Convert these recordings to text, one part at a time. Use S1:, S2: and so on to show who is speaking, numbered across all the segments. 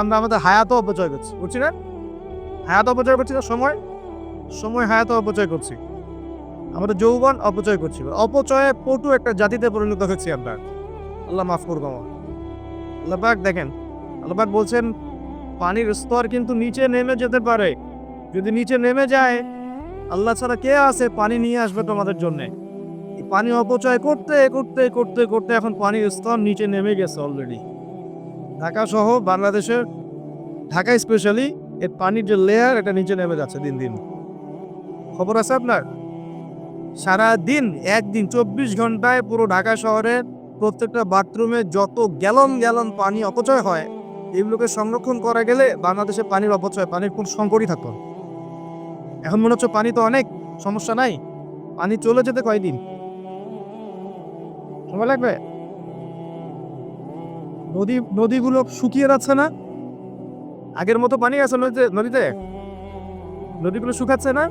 S1: আমরা আমাদের হায়াতও অপচয় করছি, বুঝছি না? হায়াত অপচয় করছি না, সময় হায়াত অপচয় করছি, আমাদের যৌবন অপচয় করছি। অপচয়ে পটু একটা জাতিতে পরিণত হচ্ছে আমরা। আল্লাহ মাফ করবো আমার। আল্লাহ পাক দেখেন, আল্লাহ পাক বলছেন পানির স্তর কিন্তু নিচে নেমে যেতে পারে। যদি নিচে নেমে যায়, আল্লাহ ছাড়া কে আছে পানি নিয়ে আসবে তোমাদের জন্য? এই পানি অপচয় করতে করতে করতে করতে এখন পানির স্তর নিচে নেমে গেছে অলরেডি। ঢাকা সহ বাংলাদেশের, ঢাকা স্পেশালি এর পানির যে লেয়ার এটা নিচে নেমে যাচ্ছে দিন দিন। খবর আছে আপনার? সারা দিন, একদিন 24 ঘন্টায় পুরো ঢাকা শহরের প্রত্যেকটা বাথরুমে যত গ্যালন গ্যালন পানি অপচয় হয়, এগুলোকে সংরক্ষণ করা গেলে বাংলাদেশে পানির অপচয়, পানির কোন সংকটই থাকতো না। এখন মনে হচ্ছে পানি তো অনেক, সমস্যা নাই, পানি চলে যেতে কয়দিন সময় লাগবে? নদীগুলো শুকিয়ে যাচ্ছে না? আগের মতো পানি আছে নদীতে? নদীগুলো শুকাচ্ছে না?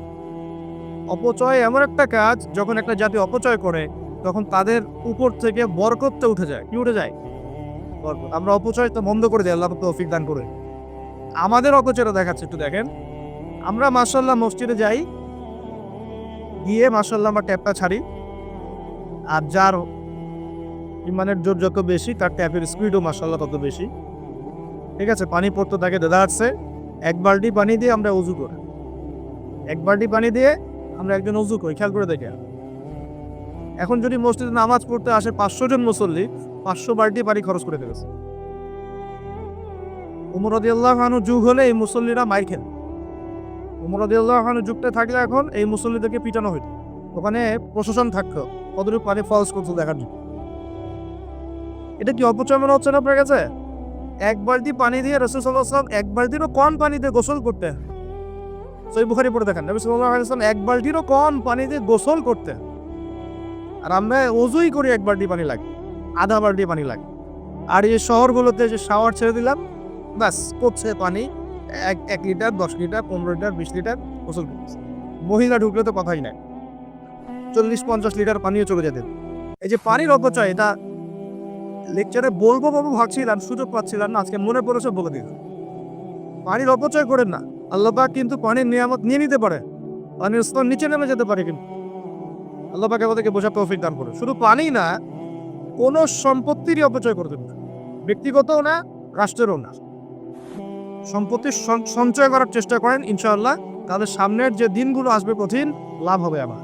S1: অপচয় এমন একটা কাজ, যখন একটা জাতি অপচয় করে তখন তাদের উপর থেকে বরকতটা উঠে যায়। কি উঠে যায়? বরকত। আমরা অপচয় তো বন্ধ করে দিই, আল্লাহ তৌফিক দান করে। আমাদের অপচয়টা দেখাচ্ছে, একটু দেখেন। আমরা মাশাআল্লাহ মসজিদে যাই, গিয়ে মাশাআল্লাহ আমরা ট্যাপটা ছাড়ি, আর যার ইমানের জোর যত বেশি তার ট্যাপের স্পিডও মাশাআল্লাহ তত বেশি। ঠিক আছে, পানি পড়তে থাকে দেখা যাচ্ছে। এক বালতি পানি দিয়ে আমরা অজু করি, এক বালতি পানি দিয়ে আমরা একজন অজু করি, খেয়াল করে দেখে। এখন যদি মসজিদে নামাজ পড়তে আসে 500 জন মুসল্লি, 500 বালতি পানি খরচ করে ফেলেছে। ওমর রাদিয়াল্লাহু আনহু যুগ হলে এই মুসল্লিরা মাইর খেত। ওমর রাদিয়াল্লাহু আনহু যুগটা থাকলে এখন এই মুসল্লিদেরকে পিটানো হইতো। ওখানে প্রশাসন থাকতো কতটুকু পানি ফলস করতে দেখার জন্য। এটা কি অপচয় মনে হচ্ছে না আপনার কাছে? এক বালতি পানি দিয়ে রাসূল সাল্লাল্লাহু আলাইহি ওয়াসাল্লাম এক বালতিরও কম পানিতে গোসল করতেন। সহিহ বুখারী পড়ে দেখেন, নবী সাল্লাল্লাহু আলাইহি ওয়াসাল্লাম এক বালতিরও কম পানিতে গোসল করতেন। আর আমরা ওযুই করি এক বালতি পানি লাগে, আধা বালতি পানি লাগে। আর এই শহরগুলোতে যে শাওয়ার ছেড়ে দিলাম, ব্যাস পড়ছে পানি 1 লিটার, 10 লিটার, 15 লিটার, 20 লিটার গোসল করতেছে। মহিলা ঢুকলে তো কথাই নাই, 40-50 লিটার পানিও চলে যেতেন। এই যে পানির অপচয়, এটা লেকচারে বলবো ভাবছিলাম, সুযোগ পাচ্ছিলাম না, আজকে মনে পড়েছে বলে দিন। পানির অপচয় করেন না। আল্লাহ পাক কিন্তু পানির নিয়ামত নিয়ে নিতে পারে, পানির স্তর নিচে নেমে যেতে পারে, কিন্তু আল্লাহ পাক আমাদেরকে বোঝার তৌফিক দান করে। শুধু পানি না, কোনো সম্পত্তিরই অপচয় করবেন না, ব্যক্তিগতও না, রাষ্ট্রেরও না। সম্পত্তি সঞ্চয় করার চেষ্টা করেন, ইনশাআল্লাহ তাহলে সামনের যে দিনগুলো আসবে কঠিন, লাভ হবে আমার।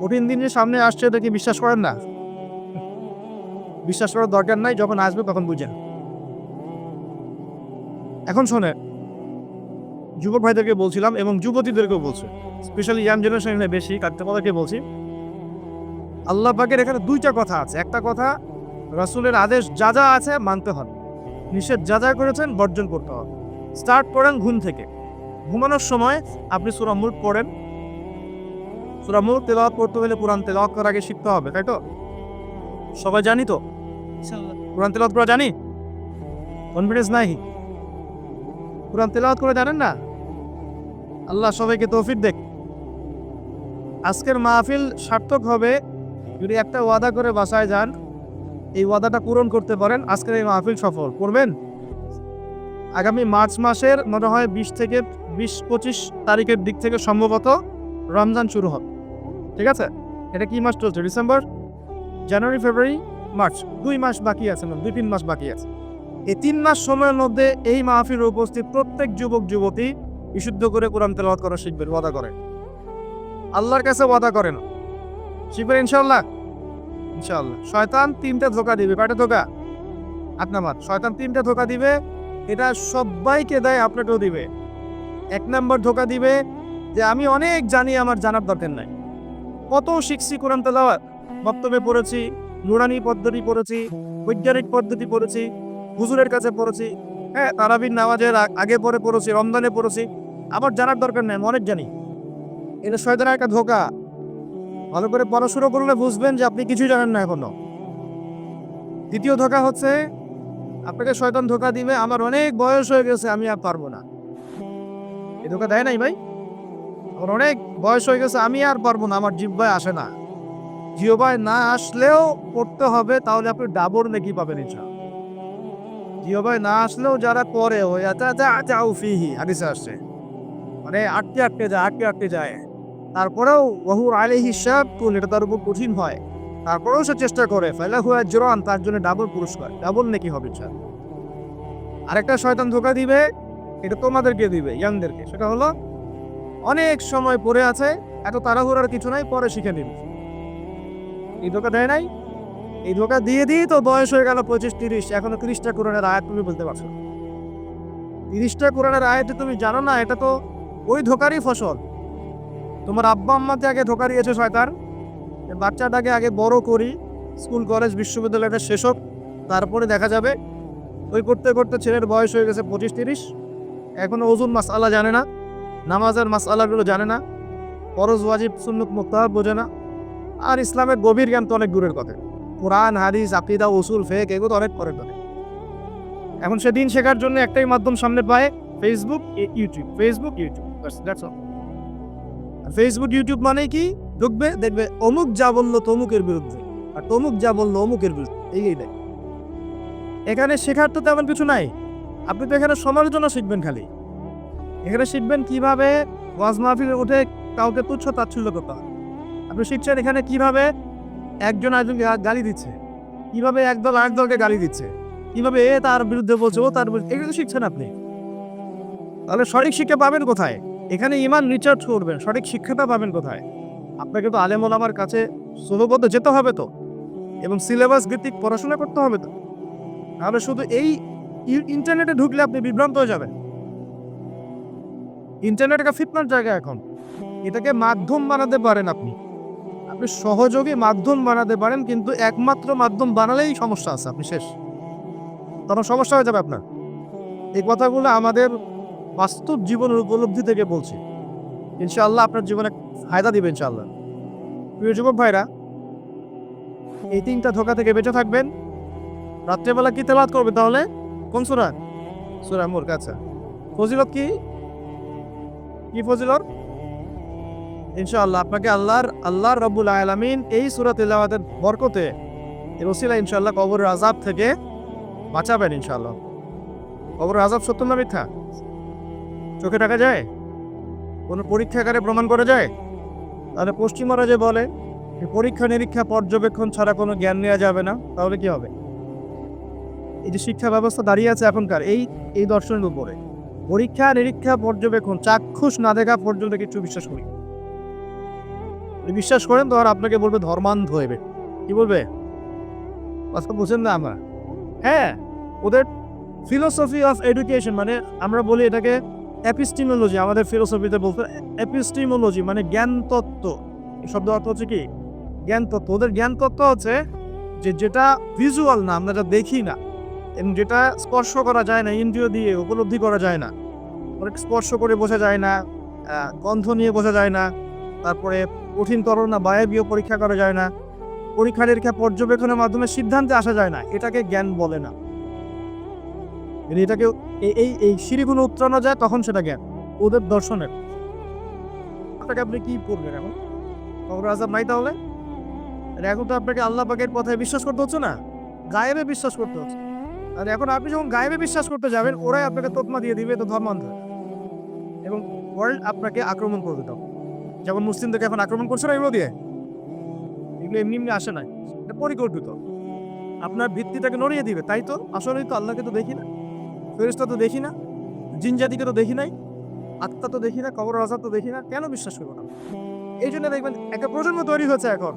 S1: কঠিন দিন যে সামনে আসছে এটা কি বিশ্বাস করেন না? বিশ্বাস করার দরকার নাই, যখন আসবে তখন বুঝেন। এখন শোনে, যুবক ভাইদেরকে বলছিলাম এবং যুবতীদেরকেও বলছে, স্পেশালি ইয়াং জেনারেশনে বেশি কাটতে বলছি। আল্লাহ পাকের এখানে দুইটা কথা আছে। একটা কথা, রাসূলের আদেশ যা যা আছে মানতে হবে, নিষেধ যা যা করেছেন বর্জন করতে হবে। স্টার্ট করেন ঘুম থেকে। ঘুমানোর সময় আপনি সূরা মুলক পড়েন। সূরা মুলক তেলাওয়াত করতে হলে কোরআন তেলাওয়াত করার আগে শিখতে হবে, তাই তো? সবাই জানি তো কোরআন তেলাওয়াত করা জানি? কনফিডেন্স নাই? কোরআন তেলাওয়াত করে জানেন না? আল্লাহ সবাইকে তৌফিক দেখ। আজকের মাহফিল সার্থক হবে যদি একটা ওয়াদা করে বাসায় যান, এই ওয়াদাটা পূরণ করতে পারেন। আজকের এই মাহফিল সফল করবেন। আগামী মার্চ মাসের মনে হয় 20-25 তারিখের দিক থেকে সম্ভবত রমজান শুরু হবে। ঠিক আছে, এটা কি মাস চলছে? ডিসেম্বর, জানুয়ারি, ফেব্রুয়ারি, মার্চ, 2 মাস বাকি আছে, 2-3 মাস বাকি আছে। এই 3 মাস সময়ের মধ্যে এই মাহফিলে উপস্থিত প্রত্যেক যুবক যুবতী বিশুদ্ধ করে কোরআন তেলাওয়াত করা শিখবেন, ওয়াদা করেন। আল্লাহর কাছে ওয়াদা করেন, শিখবেন ইনশাআল্লাহ। ইনশাআল্লাহ। শয়তান 3টা ধোঁকা দিবে। কয়টা ধোঁকা? আপনার শয়তান 3টা ধোঁকা দিবে, এটা সবাইকে দেয়, আপনাকেও দিবে। 1 নাম্বার ধোঁকা দিবে যে আমি অনেক জানি, আমার জানার দরকার নাই। কত শিখছি কোরআন তেলাওয়াত, বক্তব্যে পড়েছি, নুরানি পদ্ধতি পড়েছি, বৈজ্ঞানিক পদ্ধতি পড়েছি, হুজুরের কাছে পড়েছি, হ্যাঁ, তারাবির নামাজের আগে পরে পড়েছি, রমজানে পড়েছি, আমার জানার দরকার নেই, আমি অনেক জানি। এটা শয়তানের একটা ধোঁকা। ভালো করে পড়াশোনা করলে বুঝবেন যে আপনি কিছুই জানেন না এখনো। দ্বিতীয় ধোঁকা হচ্ছে, আপনাকে শয়তান ধোঁকা দিবে আমার অনেক বয়স হয়ে গেছে, আমি আর পারবো না। এই ধোঁকা দেয় নাই ভাই? আমার অনেক বয়স হয়ে গেছে, আমি আর পারবো না, আমার জিহ্বায় আসে না। জিহ্বায় না আসলেও পড়তে হবে, তাহলে আপনি ডাবল নেকি পাবেন ইনশাআল্লাহ। জিহ্বায় না আসলেও যারা করে ওই যাও ফিহি হাদিসে আসছে, মানে আটকে যায়। তারপরেও ওয়াহুর আলাইহি শাক্কুন, এটা তার উপর কঠিন হয়, তারপরেও সে চেষ্টা করে, ফালাহু আজরান, তার জন্য ডাবল পুরস্কার, ডাবল নেকি হবে ইনশাআল্লাহ। আরেকটা শয়তান ধোঁকা দিবে, এটা তোমাদেরকে দিবে, ইয়াংদেরকে, সেটা হলো অনেক সময় পড়ে আছে, এত তাড়াহুড়ার কিছু নাই, পরে শিখে নিবে। এই ধোঁকা দেয় নাই? এই ধোঁকা দিয়ে তো বয়স হয়ে গেল 25-30, এখনো 30টা কোরআনের আয়াত তুমি বলতে পারছো না। 30টা কোরআনের আয়াত তুমি জানো না, এটা তো ওই ধোঁকারই ফসল। তোমার আব্বা আম্মাতে আগে ধোঁকা দিয়েছে শয়তান, বাচ্চাটাকে আগে বড় করি, স্কুল কলেজ বিশ্ববিদ্যালয়টা শেষ হোক, তারপরে দেখা যাবে। ওই করতে করতে ছেলের বয়স হয়ে গেছে 25-30, এখনো ওজুন মাসআলা জানে না, নামাজের মাসআলাগুলো জানে না, ফরজ ওয়াজিব সুন্নত মুস্তাহাব বোঝে না, আর ইসলামের গভীর জ্ঞান তো অনেক দূরের কথা। কোরআন হাদিস আকীদা উসুল ফিকহ এগুলো তো অনেক পরের কথা। এখন সে দিন শেখার জন্য একটাই মাধ্যম সামনে পায়, Facebook YouTube, Facebook YouTube, that's all. Facebook YouTube মানে কি? ঢুকবে, দেখবে অমুক যা বললো তমুকের বিরুদ্ধে, আর তমুক যা বললো অমুকের বিরুদ্ধে, এই দেয়। এখানে শেখার তো তেমন কিছু নাই, আপনি তো এখানে সমালোচনা শিখবেন খালি। এখানে শিখবেন কিভাবে ওয়াজ মাহফিলে উঠে কাউকে তুচ্ছ তাচ্ছিল্য করতে হয়। আপনি শিখছেন এখানে কিভাবে একজন আরেকজনকে গালি দিচ্ছে, কিভাবে একদল আরেক দলকে গালি দিচ্ছে, কিভাবে এ তার বিরুদ্ধে বলছে, ও তার বিরুদ্ধে, এগুলো শিখছেন আপনি। তাহলে সঠিক শিক্ষা পাবেন কোথায়? এখানে ঈমান রিচার্জ করবেন, সঠিক শিক্ষাটা পাবেন কোথায়? আপনাকে তো আলেম ওলামার কাছে সুলভবদ্ধ যেতে হবে তো, এবং সিলেবাস ভিত্তিক পড়াশোনা করতে হবে তো। তাহলে শুধু এই ইন্টারনেটে ঢুকলে আপনি বিভ্রান্ত হয়ে যাবেন। ইন্টারনেট একটা ফিতনার জায়গা এখন, এটাকে মাধ্যম বানাতে পারেন আপনি, আপনি সহযোগী মাধ্যম বানাতে পারেন, কিন্তু একমাত্র মাধ্যম বানালেই সমস্যা আছে, আপনি শেষ, তখন সমস্যা হয়ে যাবে আপনার। এই কথাগুলো আমাদের বাস্তব জীবনের উপলব্ধি থেকে বলছি, ইনশাআল্লাহ আপনার জীবনে ফায়দা দিবে ইনশাআল্লাহ। প্রিয় যুবক ভাইরা, এই 3টা ধোঁকা থেকে বেঁচে থাকবেন। রাত্রেবেলা কি তেলাওয়াত করবে তাহলে? কোন সূরা? সূরা মুলক। আচ্ছা, ফজিলত কি কি ফজিলত? ইনশাআল্লাহ আপনাকে আল্লাহর রাব্বুল আলামিন এই সূরা তিলাওয়াতের বরকতে, এর ওসিলা ইনশাআল্লাহ কবরের আযাব থেকে বাঁচাবেন ইনশাআল্লাহ। কবরের আযাব সত্য না মিথ্যা? চোখে দেখা যায়? কোনো পরীক্ষাগারে প্রমাণ করা যায়? তাহলে পশ্চিমারা যে বলে পরীক্ষা নিরীক্ষা পর্যবেক্ষণ ছাড়া কোনো জ্ঞান নেওয়া যাবে না, তাহলে কি হবে? এই যে শিক্ষা ব্যবস্থা দাঁড়িয়ে আছে এখনকার এই দর্শনের উপরে, পরীক্ষা নিরীক্ষা পর্যবেক্ষণ চাক্ষুষ না দেখা পর্যন্ত কিছু বিশ্বাস করি। বিশ্বাস করেন তো আর আপনাকে বলবে ধর্মান্ধ হইবে। কি বলবে? কথা বুঝেন না আমরা? হ্যাঁ, ওদের ফিলোসফি অফ এডুকেশন, মানে আমরা বলি এটাকে এপিস্টিমোলজি, আমাদের ফিলোসফিতে বলতে এপিস্টিমোলজি মানে জ্ঞান তত্ত্ব। এই শব্দ অর্থ হচ্ছে কি? জ্ঞান তত্ত্ব। ওদের জ্ঞান তত্ত্ব হচ্ছে যেটা ভিজুয়াল না, আমরা যেটা দেখি না, এবং যেটা স্পর্শ করা যায় না, ইন্দ্রিয় দিয়ে উপলব্ধি করা যায় না, অনেক স্পর্শ করে বোঝা যায় না, গন্ধ নিয়ে বোঝা যায় না, তারপরে কঠিন তরল না বায়বীয় পরীক্ষা করা যায় না, পরীক্ষা নিরীক্ষা পর্যবেক্ষণের মাধ্যমে সিদ্ধান্তে আসা যায় না, এটাকে জ্ঞান বলে না। এটাকে এই সিঁড়িগুলো উত্তরানো যায়, তখন সেটা জ্ঞান ওদের দর্শনের। আপনাকে আপনি কি পড়বেন এখন? কবরের আযাব নাই তাহলে? এখন তো আপনাকে আল্লাহ পাকের কথায় বিশ্বাস করতে হচ্ছে না, গায়েবে বিশ্বাস করতে হচ্ছে। আর এখন আপনি যখন গায়েবে বিশ্বাস করতে যাবেন, ওরাই আপনাকে তকমা দিয়ে দিবে তো ধর্মান্ধ, এবং ওয়ার্ল্ড আপনাকে আক্রমণ করবে তখন। যেমন মুসলিমদেরকে এখন আক্রমণ করছে না এগুলো দিয়ে, এগুলো এমনি এমনি আসে নাই, এটা পরিকল্পিত। আপনার ভিত্তিটাকে নড়িয়ে দিবে, তাই তো। আসলেই তো আল্লাহকে তো দেখি না, ফেরেশতা তো দেখি না, জিন জাতিকে তো দেখি নাই, আত্মা তো দেখি না, কবরের আযাব তো দেখি না, কেন বিশ্বাস করবো না? এই জন্য দেখবেন একটা প্রজন্ম তৈরি হচ্ছে এখন,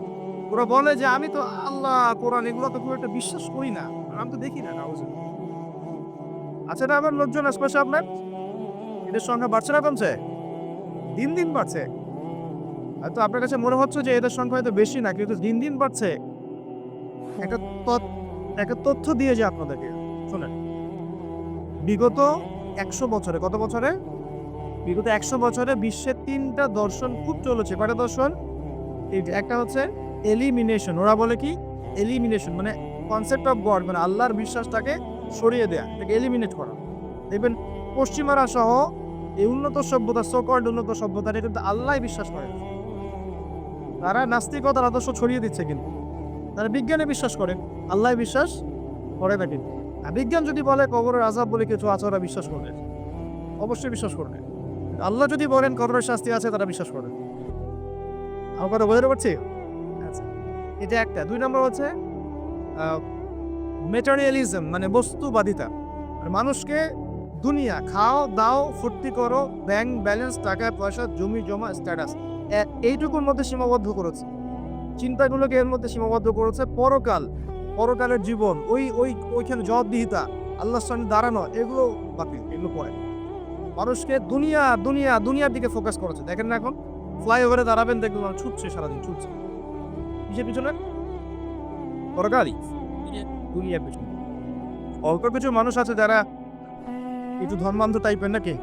S1: ওরা বলে যে আমি তো আল্লাহ কোরআন এগুলো তো খুব একটা বিশ্বাস করি না, আমি তো দেখি না। আচ্ছা না, আবার লোকজন আশপাশে আপনার এদের সংখ্যা বাড়ছে না কমছে? দিন দিন বাড়ছে। হয়তো আপনার কাছে মনে হচ্ছে যে এদের সংখ্যা হয়তো বেশি না, কিন্তু দিন দিন বাড়ছে। একটা তথ্য দিয়ে যে আপনাদেরকে শোনেন, বিগত 100 বছরে, কত বছরে? বিগত 100 বছরে বিশ্বের 3টা দর্শন খুব চলেছে। কয়টা দর্শন? একটা হচ্ছে এলিমিনেশন, ওরা বলে কি এলিমিনেশন, মানে কনসেপ্ট অফ গড, মানে আল্লাহর বিশ্বাসটাকে সরিয়ে দেয়া, এটাকে এলিমিনেট করা। দেখবেন পশ্চিমারা সহ এই উন্নত সভ্যতা, সো-কল্ড উন্নত সভ্যতা, এটা কিন্তু আল্লাহ বিশ্বাস করে। তারা নাস্তিকতার আদর্শ ছড়িয়ে দিচ্ছে, কিন্তু তারা বিজ্ঞানে বিশ্বাস করে, আল্লাহ বিশ্বাস করে না। কিন্তু আর বিজ্ঞান যদি বলে কবরের আযাব বলে কিছু আছে, ওরা বিশ্বাস করবে, অবশ্যই বিশ্বাস করবে। আল্লাহ যদি বলেন কবরের শাস্তি আছে, তারা বিশ্বাস করবে। আমার কথা বোঝাতে পারছি? আচ্ছা, এটা একটা। 2 নম্বর হচ্ছে ম্যাটেরিয়ালিজম, মানে বস্তুবাদিতা। আর মানুষকে দুনিয়া, খাও দাও ফুর্তি করো, ব্যাংক ব্যালেন্স, টাকা পয়সা, জমি জমা, স্ট্যাটাস, এইটুকুর মধ্যে সীমাবদ্ধ করেছে। চিন্তাগুলোকে এর মধ্যে সীমাবদ্ধ করেছে। পরকাল, পরকালের জীবন, ওইখানে জবাবদিহিতা, আল্লাহর সামনে দাঁড়ানো, এগুলো বাকি, এগুলো পরে। মানুষকে দুনিয়া দুনিয়া দুনিয়ার দিকে ফোকাস করেছে। দেখেন না এখন ফ্লাইওভারে দাঁড়াবেন, দেখবেন ছুটছে, সারাদিন ছুটছে কিসের পিছনে? পরকালই, দুনিয়ার পিছনে। অল্প কিছু মানুষ আছে যারা একটু ধর্মান্ধ টাইপের নাকি,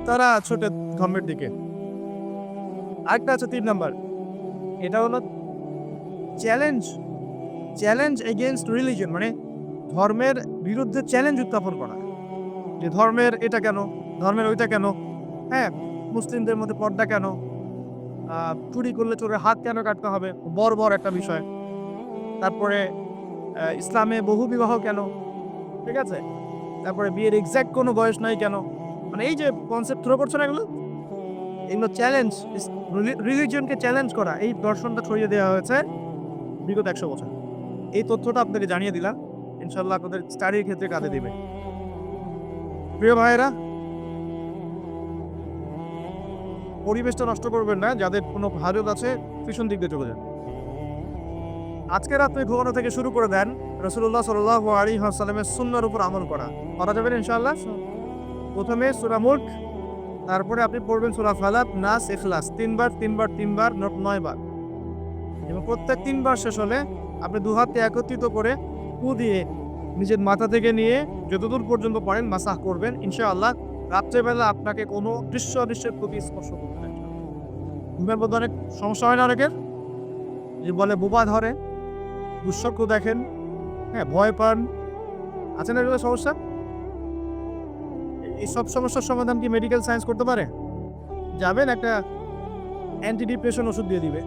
S1: তারা ছোটে ধর্মের দিকে। আরেকটা আছে 3 নাম্বার, এটা হলো চ্যালেঞ্জ, চ্যালেঞ্জ এগেইনস্ট রিলিজিয়ন, মানে ধর্মের বিরুদ্ধে চ্যালেঞ্জ উত্থাপন করা, যে ধর্মের এটা কেন, ধর্মের ওইটা কেন, হ্যাঁ, মুসলিমদের মধ্যে পর্দা কেন, চুরি করলে চোরের হাত কেন কাটতে হবে, বর্বর একটা বিষয়। তারপরে ইসলামে বহু বিবাহ কেন, ঠিক আছে, তারপরে বিয়ের এক্সাক্ট কোনো বয়স নাই কেন, মানে এই যে কনসেপ্ট থ্রো করছে না, এগুলো চ্যালেঞ্জ, রিলিজিয়নকে চ্যালেঞ্জ করা, এই দর্শনটা ছড়িয়ে দেওয়া হয়েছে বিগত 100 বছর। এই তথ্যটা আপনাকে জানিয়ে দিলাম, ইনশাল্লাহ আপনাদের স্টাডির ক্ষেত্রে কাজে দিবে। প্রিয় ভাইয়েরা, পরিবেশটা নষ্ট করবেন না, যাদের কোনো হাজত আছে পিছন দিক দিয়ে চলে যান। আজকে রাত্রে ঘুমানো থেকে শুরু করে দেন রাসূলুল্লাহ সাল্লাল্লাহু আলাইহি ওয়াসাল্লামের সুন্নাহর উপর আমল করা যাবে ইনশাআল্লাহ। প্রথমে সূরা মুলক, তারপরে আপনি পড়বেন সূরা ফালাক, নাস, ইখলাস, 3 বার 9 বার, এবং প্রত্যেক 3 বার শেষ হলে আপনি দুহাতে একত্রিত করে ফু দিয়ে নিজের মাথা থেকে নিয়ে যতদূর পর্যন্ত পারেন মাসাহ করবেন ইনশাআল্লাহ। রাত্রেবেলা আপনাকে কোনো দৃশ্যের প্রতি স্পর্শ করবে না। ঘুমের মধ্যে অনেক সমস্যা হয় না অনেকের, যে বলে বোবা ধরে, দুঃস্বপ্ন দেখেন, হ্যাঁ, ভয় পান, আছে না এগুলো সমস্যা? এই সব সমস্যার সমাধান কি মেডিকেল সায়েন্স করতে পারে? যাবেন একটা অ্যান্টি ডিপ্রেশন ওষুধ দিয়ে দিবে,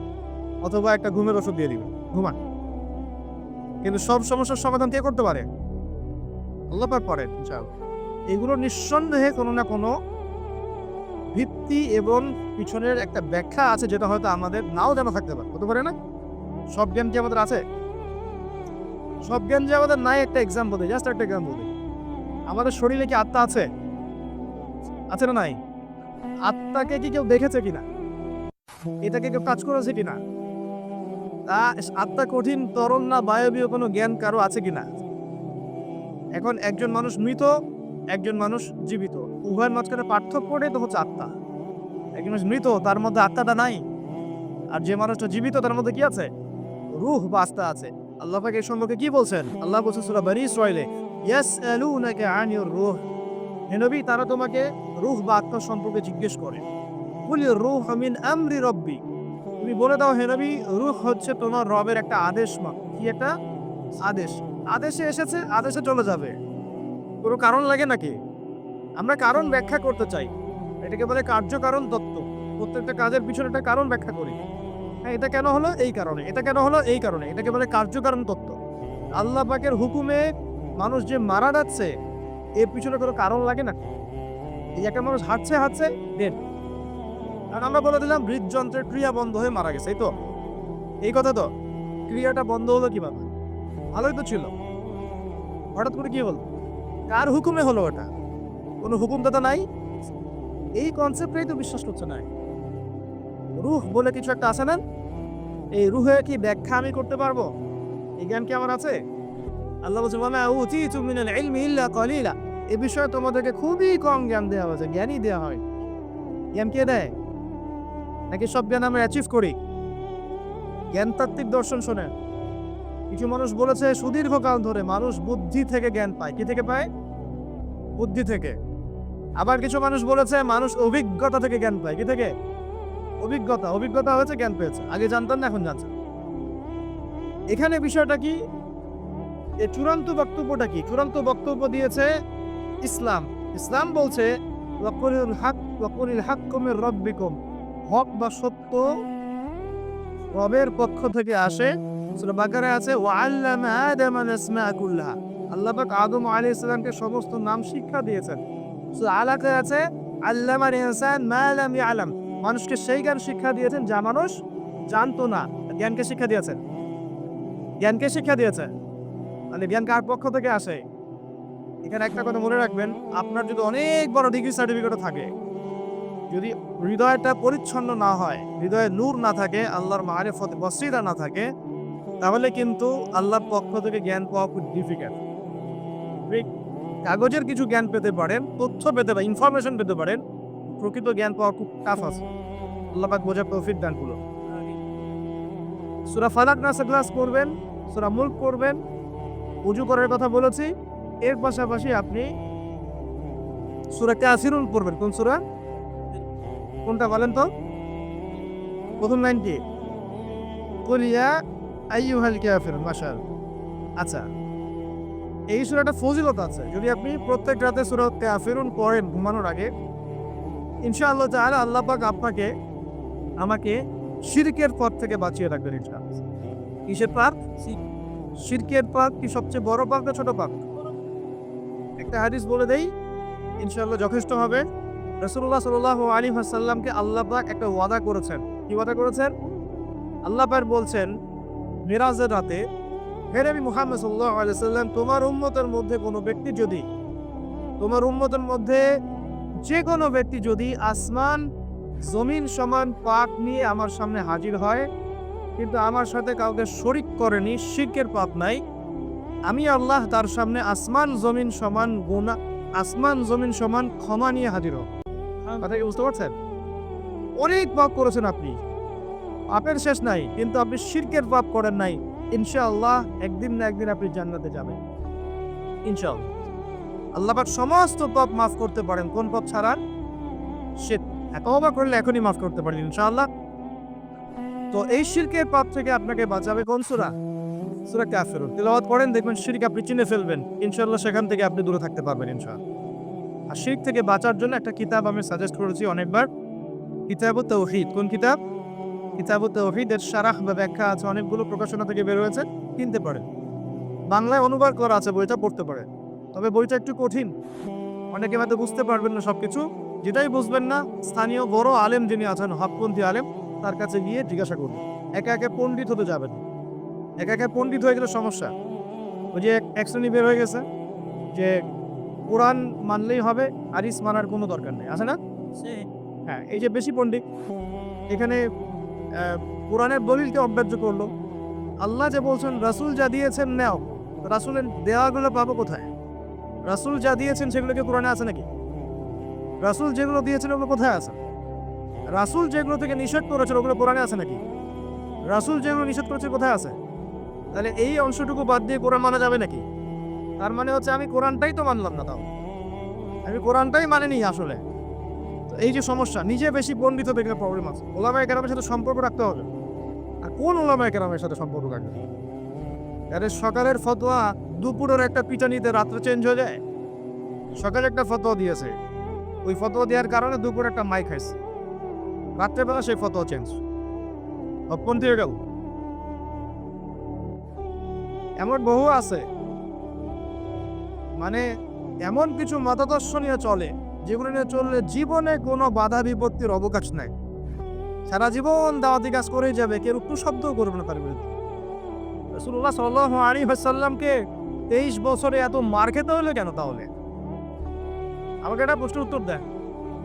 S1: অথবা একটা ঘুমের ওষুধ দিয়ে দিবে, ঘুমান। কিন্তু সব সমস্যার সমাধান কে করতে পারে? আল্লাহ পাক পারেন ইনশাআল্লাহ। এগুলো নিঃসন্দেহে কোনো না কোনো ভিত্তি এবং পিছনের একটা ব্যাখ্যা আছে, যেটা হয়তো আমাদের নাও জানা থাকতে পারে, হতে পারে না? সব জ্ঞান কি আমাদের আছে? সব জ্ঞান যে আমাদের নাই, একটা এক্সাম্পল দিই, জাস্ট একটা এক্সাম্পল দিই। আমাদের শরীরে কি আত্মা আছে? আছে না নাই? আত্মাকে কি কেউ দেখেছে কিনা? এটাকে কেউ কাজ করেছে কিনা? তা আত্মা কঠিন, তরল না বায়বীয় কোনো জ্ঞান কারো আছে কিনা? এখন একজন মানুষ মৃত, একজন মানুষ জীবিত, উভয়ের মাঝখানে পার্থক্যটাই তো হচ্ছে আত্মা। একজন মানুষ মৃত, তার মধ্যে আত্মাটা নাই, আর যে মানুষটা জীবিত তার মধ্যে কি আছে? রূহ বা আত্মা আছে। আল্লাহ পাক এই সম্পর্কে কি বলছেন? আল্লাহ বলছেন সূরা বনী ইসরাঈলে, ইয়াসআলুনাকা আনির রূহ, হে নবী, তারা তোমাকে রূহ বা আত্মা সম্পর্কে জিজ্ঞেস করে। কুলির রূহু মিন আমরি রাব্বি, তুমি বলে দাও হে নবী, রূহ হচ্ছে তোমার রবের একটা আদেশ মাত্র। কি একটা আদেশ? আদেশে এসেছে, আদেশে চলে যাবে, কোনো কারণ লাগে নাকি? আমরা কারণ ব্যাখ্যা করতে চাই, এটাকে বলে কার্যকারণ তত্ত্ব। প্রত্যেকটা কাজের পিছনে একটা কারণ ব্যাখ্যা করি, হ্যাঁ, এটা কেন হলো এই কারণে, এটা কেন হলো এই কারণে, এটাকে বলে কার্যকারণ তত্ত্ব। আল্লাহ পাকের হুকুমে মানুষ যে মারা যাচ্ছে, এর পিছনে কোনো কারণ লাগে না। এই একটা মানুষ হাঁটছে ডেড, আর আমরা বলে দিলাম হৃদযন্ত্রের ক্রিয়া বন্ধ হয়ে মারা গেছে, এই তো, এই কথা তো। ক্রিয়াটা বন্ধ হলো কিভাবে? ভালোই তো ছিল, হঠাৎ করে কি হলো? কার হুকুমে হলো? ওটা কোনো হুকুমদাতা নাই, এই কনসেপ্টটাই তো বিশ্বাস করছে না। রূহ বলে কিছু একটা আছে না, এই রূহের কি ব্যাখ্যা আমি করতে পারবো? এই জ্ঞান কি আমার আছে? আল্লাহ বলছে, ওয়া মা উতীতু মিনাল ইলমি ইল্লা কলিলা, এই বিষয়ে তোমাদেরকে খুবই কম জ্ঞান দেওয়া হয়েছে, জ্ঞানই দেওয়া হয়। জ্ঞান কে দেয়? নাকি সব জ্ঞান আমরা অ্যাচিভ করি? জ্ঞানতাত্ত্বিক দর্শন শোনেন, কিছু মানুষ বলেছে সুদীর্ঘকাল ধরে মানুষ বুদ্ধি থেকে জ্ঞান পায়। কি থেকে পায়? বুদ্ধি থেকে। আবার কিছু মানুষ বলেছে মানুষ অভিজ্ঞতা থেকে জ্ঞান পায়। কি থেকে? অভিজ্ঞতা হয়েছে, জ্ঞান পেয়েছে, আগে জানতেন না এখন জানছেন। এখানে বিষয়টা কি? এই চূড়ান্ত বক্তব্যটা কি? চূড়ান্ত বক্তব্য দিয়েছে ইসলাম। ইসলাম বলছে ওয়াকুলিল হাক্কু মির রাব্বিকুম, হক বা সত্য রবের পক্ষ থেকে আসে। সূরা বাকারায় আছে ওয়া আল্লামা আদামা আল-আসমাআ কুল্লাহা, আল্লাহ পাক আদম আলাইহিস সালামকে সমস্ত নাম শিক্ষা দিয়েছেন। সূরা আলাকে আছে আল্লামাল ইনসান মা লাম ইয়ালাম, মানুষকে সেই জ্ঞান শিক্ষা দিয়েছেন যা মানুষ জানতো না। জ্ঞানকে শিক্ষা দিয়েছেন, জ্ঞানকে শিক্ষা দিয়েছেন, মানে জ্ঞান কার পক্ষ থেকে আসে? এখানে একটা কথা মনে রাখবেন, আপনার যদি অনেক বড় ডিগ্রি সার্টিফিকেটও থাকে, যদি হৃদয়টা পরিচ্ছন্ন না হয়, হৃদয়ে নূর না থাকে, আল্লাহর মারিফত বসিরা না থাকে, তাহলে কিন্তু আল্লাহর পক্ষ থেকে জ্ঞান পাওয়া খুব ডিফিকাল্ট। কাগজের কিছু জ্ঞান পেতে পারেন, তথ্য পেতে পারেন, ইনফরমেশন পেতে পারেন, প্রকৃত জ্ঞান পাওয়া খুব টাফ আছে। আল্লাহ পাক বোঝার তৌফিক দান করুন। সূরা ফালাক নাস ক্লাস করবেন, সূরা মুলক করবেন, ওযু করার কথা বলেছি। এর পাশাপাশি আপনি সূরা কাফিরুন পড়বেন। কোন সূরা? কোনটা বলেন তো? প্রথম লাইন কি? কুল ইয়া আইয়ুহাল কাফিরুন। মাশাআল্লাহ। আচ্ছা, এই সূরাটা ফজিলত আছে। যদি আপনি প্রত্যেক রাতে সূরা কাফিরুন পড়েন ঘুমানোর আগে, ইনশাআল্লাহ তাআলা আল্লাহ পাক আপনাকে আমাকে শিরকের পথ থেকে বাঁচিয়ে রাখবেন ইনশাআল্লাহ। কিসের পাপ? শিরকের পাপ কি সবচেয়ে বড় পাপ না ছোট পাপ? একটা হাদিস বলে দেই, ইনশাআল্লাহ যথেষ্ট হবে। রাসূলুল্লাহ সাল্লাল্লাহু আলাইহি ওয়াসাল্লামকে আল্লাহ পাক একটা ওয়াদা করেছেন। কি ওয়াদা করেছেন? আল্লাহ পাক বলছেন মিরাজের রাতে, হে নবী মুহাম্মদ সাল্লাল্লাহু আলাইহি ওয়াসাল্লাম, তোমার উম্মতের মধ্যে কোনো ব্যক্তি যদি, তোমার উম্মতের মধ্যে যে কোনো ব্যক্তি যদি আসমান জমিন সমান পাপ নিয়ে আমার সামনে হাজির হয়, কিন্তু আমার সাথে কাউকে শরিক করেনি, শিরকের পাপ নাই, আমি আল্লাহ তার সামনে আসমান জমিন সমান গুনাহ, আসমান জমিন সমান ক্ষমা নিয়ে হাজির হব। কথা কি বুঝতে পারছেন? অনেক পাপ করেছেন আপনি, পাপের শেষ নাই, কিন্তু আপনি শিরকের পাপ করেন নাই। ইনশাআল্লাহ একদিন না একদিন আপনি জান্নাতে যাবেন ইনশাআল্লাহ। আল্লাহ পাক সমস্ত পাপ মাফ করতে পারেন, কোন পাপ ছাড়ান? শিরক। তওবা করলে এখনই মাফ করতে পারেন ইনশাআল্লাহ। তো এই শিরকের পাপ থেকে আপনাকে বাঁচাবে কোন সূরা? সূরা কাফিরুন। তিলাওয়াত করেন, দেখবেন শিরক আপনি চিনে ফেলবেন ইনশাআল্লাহ, সেখান থেকে আপনি দূরে থাকতে পারবেন ইনশাআল্লাহ। আর শিরক থেকে বাঁচার জন্য একটা কিতাব আমি সাজেস্ট করেছি অনেকবার, কিতাবুত তাওহীদ। কোন কিতাব? কিতাবুত তাওহীদ। এর শারাহ বা ব্যাখ্যা আছে, অনেকগুলো প্রকাশনা থেকে বের হয়েছে, কিনতে পারেন। বাংলায় অনুবাদ করা আছে, বইটা পড়তে পারেন। তবে বইটা একটু কঠিন, অনেকে হয়তো বুঝতে পারবেন না সবকিছু। যেটাই বুঝবেন না, স্থানীয় বড় আলেম যিনি আছেন, হকপন্থী আলেম, তার কাছে গিয়ে জিজ্ঞাসা করুন। একা একা পণ্ডিত হতে যাবেন, একা একা পণ্ডিত হয়ে গেলে সমস্যা। ওই যে এক শ্রেণী বের হয়ে গেছে যে কোরআন মানলেই হবে, হাদিস মানার কোনো দরকার নেই, আছে না? হ্যাঁ, এই যে বেশি পণ্ডিত এখানে কোরআনের দলিলকে অগ্রাহ্য করলো। আল্লাহ যে বলছেন রাসূল যা দিয়েছেন নাও, রাসূলের দেওয়াগুলো পাবো কোথায়? রাসূল যা দিয়েছেন সেগুলোকে কোরআনে আছে নাকি? রাসূল যেগুলো দিয়েছেন ওগুলো কোথায় আছে? রাসূল যেগুলো থেকে নিষেধ করেছেন ওগুলো কোরআনে আছে নাকি? রাসূল যেগুলো নিষেধ করেছে কোথায় আছে? তাহলে এই অংশটুকু বাদ দিয়ে কোরআন মানা যাবে নাকি? তার মানে হচ্ছে আমি কোরআনটাই তো মানলাম না, তাও আমি কোরআনটাই মানিনি আসলে। তো এই যে সমস্যা, নিজে বেশি পণ্ডিত দেখলে প্রবলেম আছে। ওলামায়ে কেরামের সাথে সম্পর্ক রাখতে হবে। আর কোন ওলামায়ে কেরামের সাথে সম্পর্ক রাখবে? আরে সকালের ফতোয়া দুপুরের একটা পিটানিতে রাত্রে চেঞ্জ হয়ে যায়। সকালে একটা ফতোয়া দিয়েছে, ওই ফতোয়া দেওয়ার কারণে দুপুরে একটা মাই খাইছে, রাত্রেবেলা সেই ফতোয়া চেঞ্জ, অপন্থী হয়ে গেল। এমন বহু আছে, মানে এমন কিছু মতাদর্শ নিয়ে চলে যেগুলো নিয়ে চললে জীবনে কোনো বাধা বিপত্তির অবকাশ নাই। সারা জীবন দাওয়াতি কাজ করেই যাবে, কেউ একটু শব্দও করবে না তার বিরুদ্ধে। রাসূলুল্লাহ সাল্লাল্লাহু আলাইহি ওয়াসাল্লামকে 23 বছরে এত মার খেতে হলো কেন তাহলে? আমাকে একটা প্রশ্নের উত্তর দেন।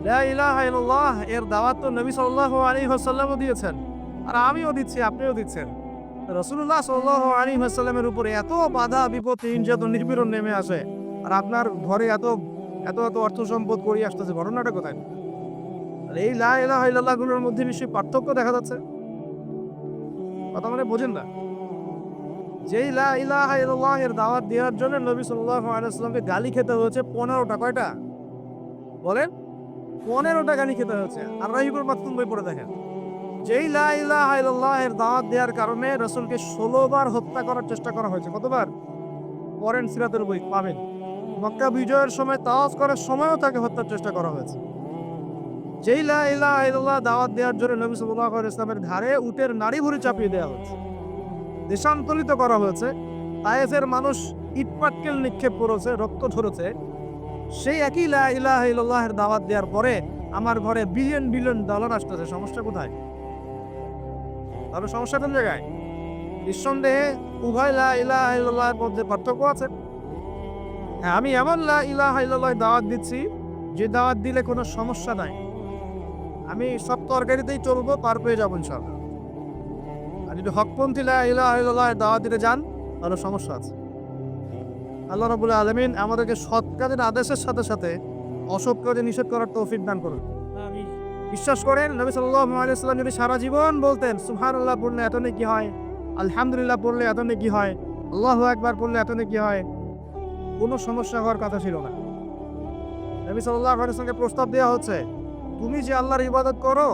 S1: লা ইলাহা ইল্লাল্লাহ এর দাওয়াত তো নবী সাল্লাল্লাহু আলাইহি ওয়াসাল্লামও দিয়েছেন, আর আমিও দিচ্ছি, আপনিও দিচ্ছেন। রাসূলুল্লাহ সাল্লাল্লাহু আলাইহি ওয়াসাল্লামের উপরে এত বাধা বিপত্তি নির্যাতন নিপীড়ন নেমে আসে, আর আপনার ঘরে এত এত এত অর্থ সম্পদ করিয়ে আসতেছে, ঘটনাটা কোথায়? আর এই লা ইলাহা ইল্লাল্লাহ গুলোর মধ্যে নিশ্চয়ই পার্থক্য দেখা যাচ্ছে। কথা মানে বোঝেন না? যেই লা ইলাহা ইল্লাল্লাহ এর দাওয়াত দেওয়ার জন্য নবী সাল্লাল্লাহু আলাইহি ওয়াসাল্লামকে গালি খেতে হয়েছে 15টা। কয়টা বলেন? 15টা গালি খেতে হয়েছে। আর রাহিবুল মাকতুম বই পড়ে দেখেন, যেই লা ইলাহা ইল্লাল্লাহ এর দাওয়াত দেওয়ার কারণে রাসূলকে 16 বার হত্যা করার চেষ্টা করা হয়েছে। কতবার? পড়েন সিরাতের বই পাবেন। মক্কা বিজয়ের সময় তাওয়াফ করার সময়ও তাকে হত্যার চেষ্টা করা হয়েছে। যেই লা ইলাহা ইল্লাল্লাহ দাওয়াত দেওয়ার জন্য নবী সাল্লাল্লাহু আলাইহি ওয়াসাল্লামের ঘাড়ে উটের নাড়ি ভুঁড়ি চাপিয়ে দেওয়া হয়েছে, দেশান্তরিত করা হয়েছে। তায়েফের মানুষ ইটপাটকেল নিক্ষেপ করেছে, রক্ত ঝরেছে, সেই একই লা ইলাহা ইল্লাল্লাহের দাওয়াত দেওয়ার পরে আমার ঘরে বিলিয়ন বিলিয়ন ডলার আসতেছে। সমস্যা কোথায়? তাহলে সমস্যা কোন জায়গায়? নিঃসন্দেহে উভয় লা ইলাহা ইল্লাল্লাহের মধ্যে পার্থক্য আছে। হ্যাঁ, আমি এমন লা ইলাহা ইল্লাল্লাহ দাওয়াত দিচ্ছি যে দাওয়াত দিলে কোনো সমস্যা নাই। আমি সব তরকারিতেই চলবো, পার পেয়ে যাবো ইনশাআল্লাহ। আর যদি হকপন্থী লা ইলাহা ইল্লাল্লাহের দাওয়াত দিতে যান তাহলে সমস্যা আছে। আল্লাহ রাব্বুল আলামিন আমাদেরকে সৎ কাজের আদেশের সাথে সাথে অসৎ কাজে নিষেধ করার তৌফিক দান করুন। বিশ্বাস করেন নবী সাল্লাল্লাহু আলাইহি ওয়াসাল্লাম যদি সারা জীবন বলতেন সুবহানাল্লাহ পড়লে এত নেকি হয়, আলহামদুলিল্লাহ পড়লে এত নেকি হয়, আল্লাহু আকবার পড়লে এত নেকি হয়, কোনো সমস্যা হওয়ার কথা ছিল না। নবী সাল্লাল্লাহু আলাইহি ওয়াসাল্লামকে প্রস্তাব দেওয়া হচ্ছে, তুমি যে আল্লাহর ইবাদত করো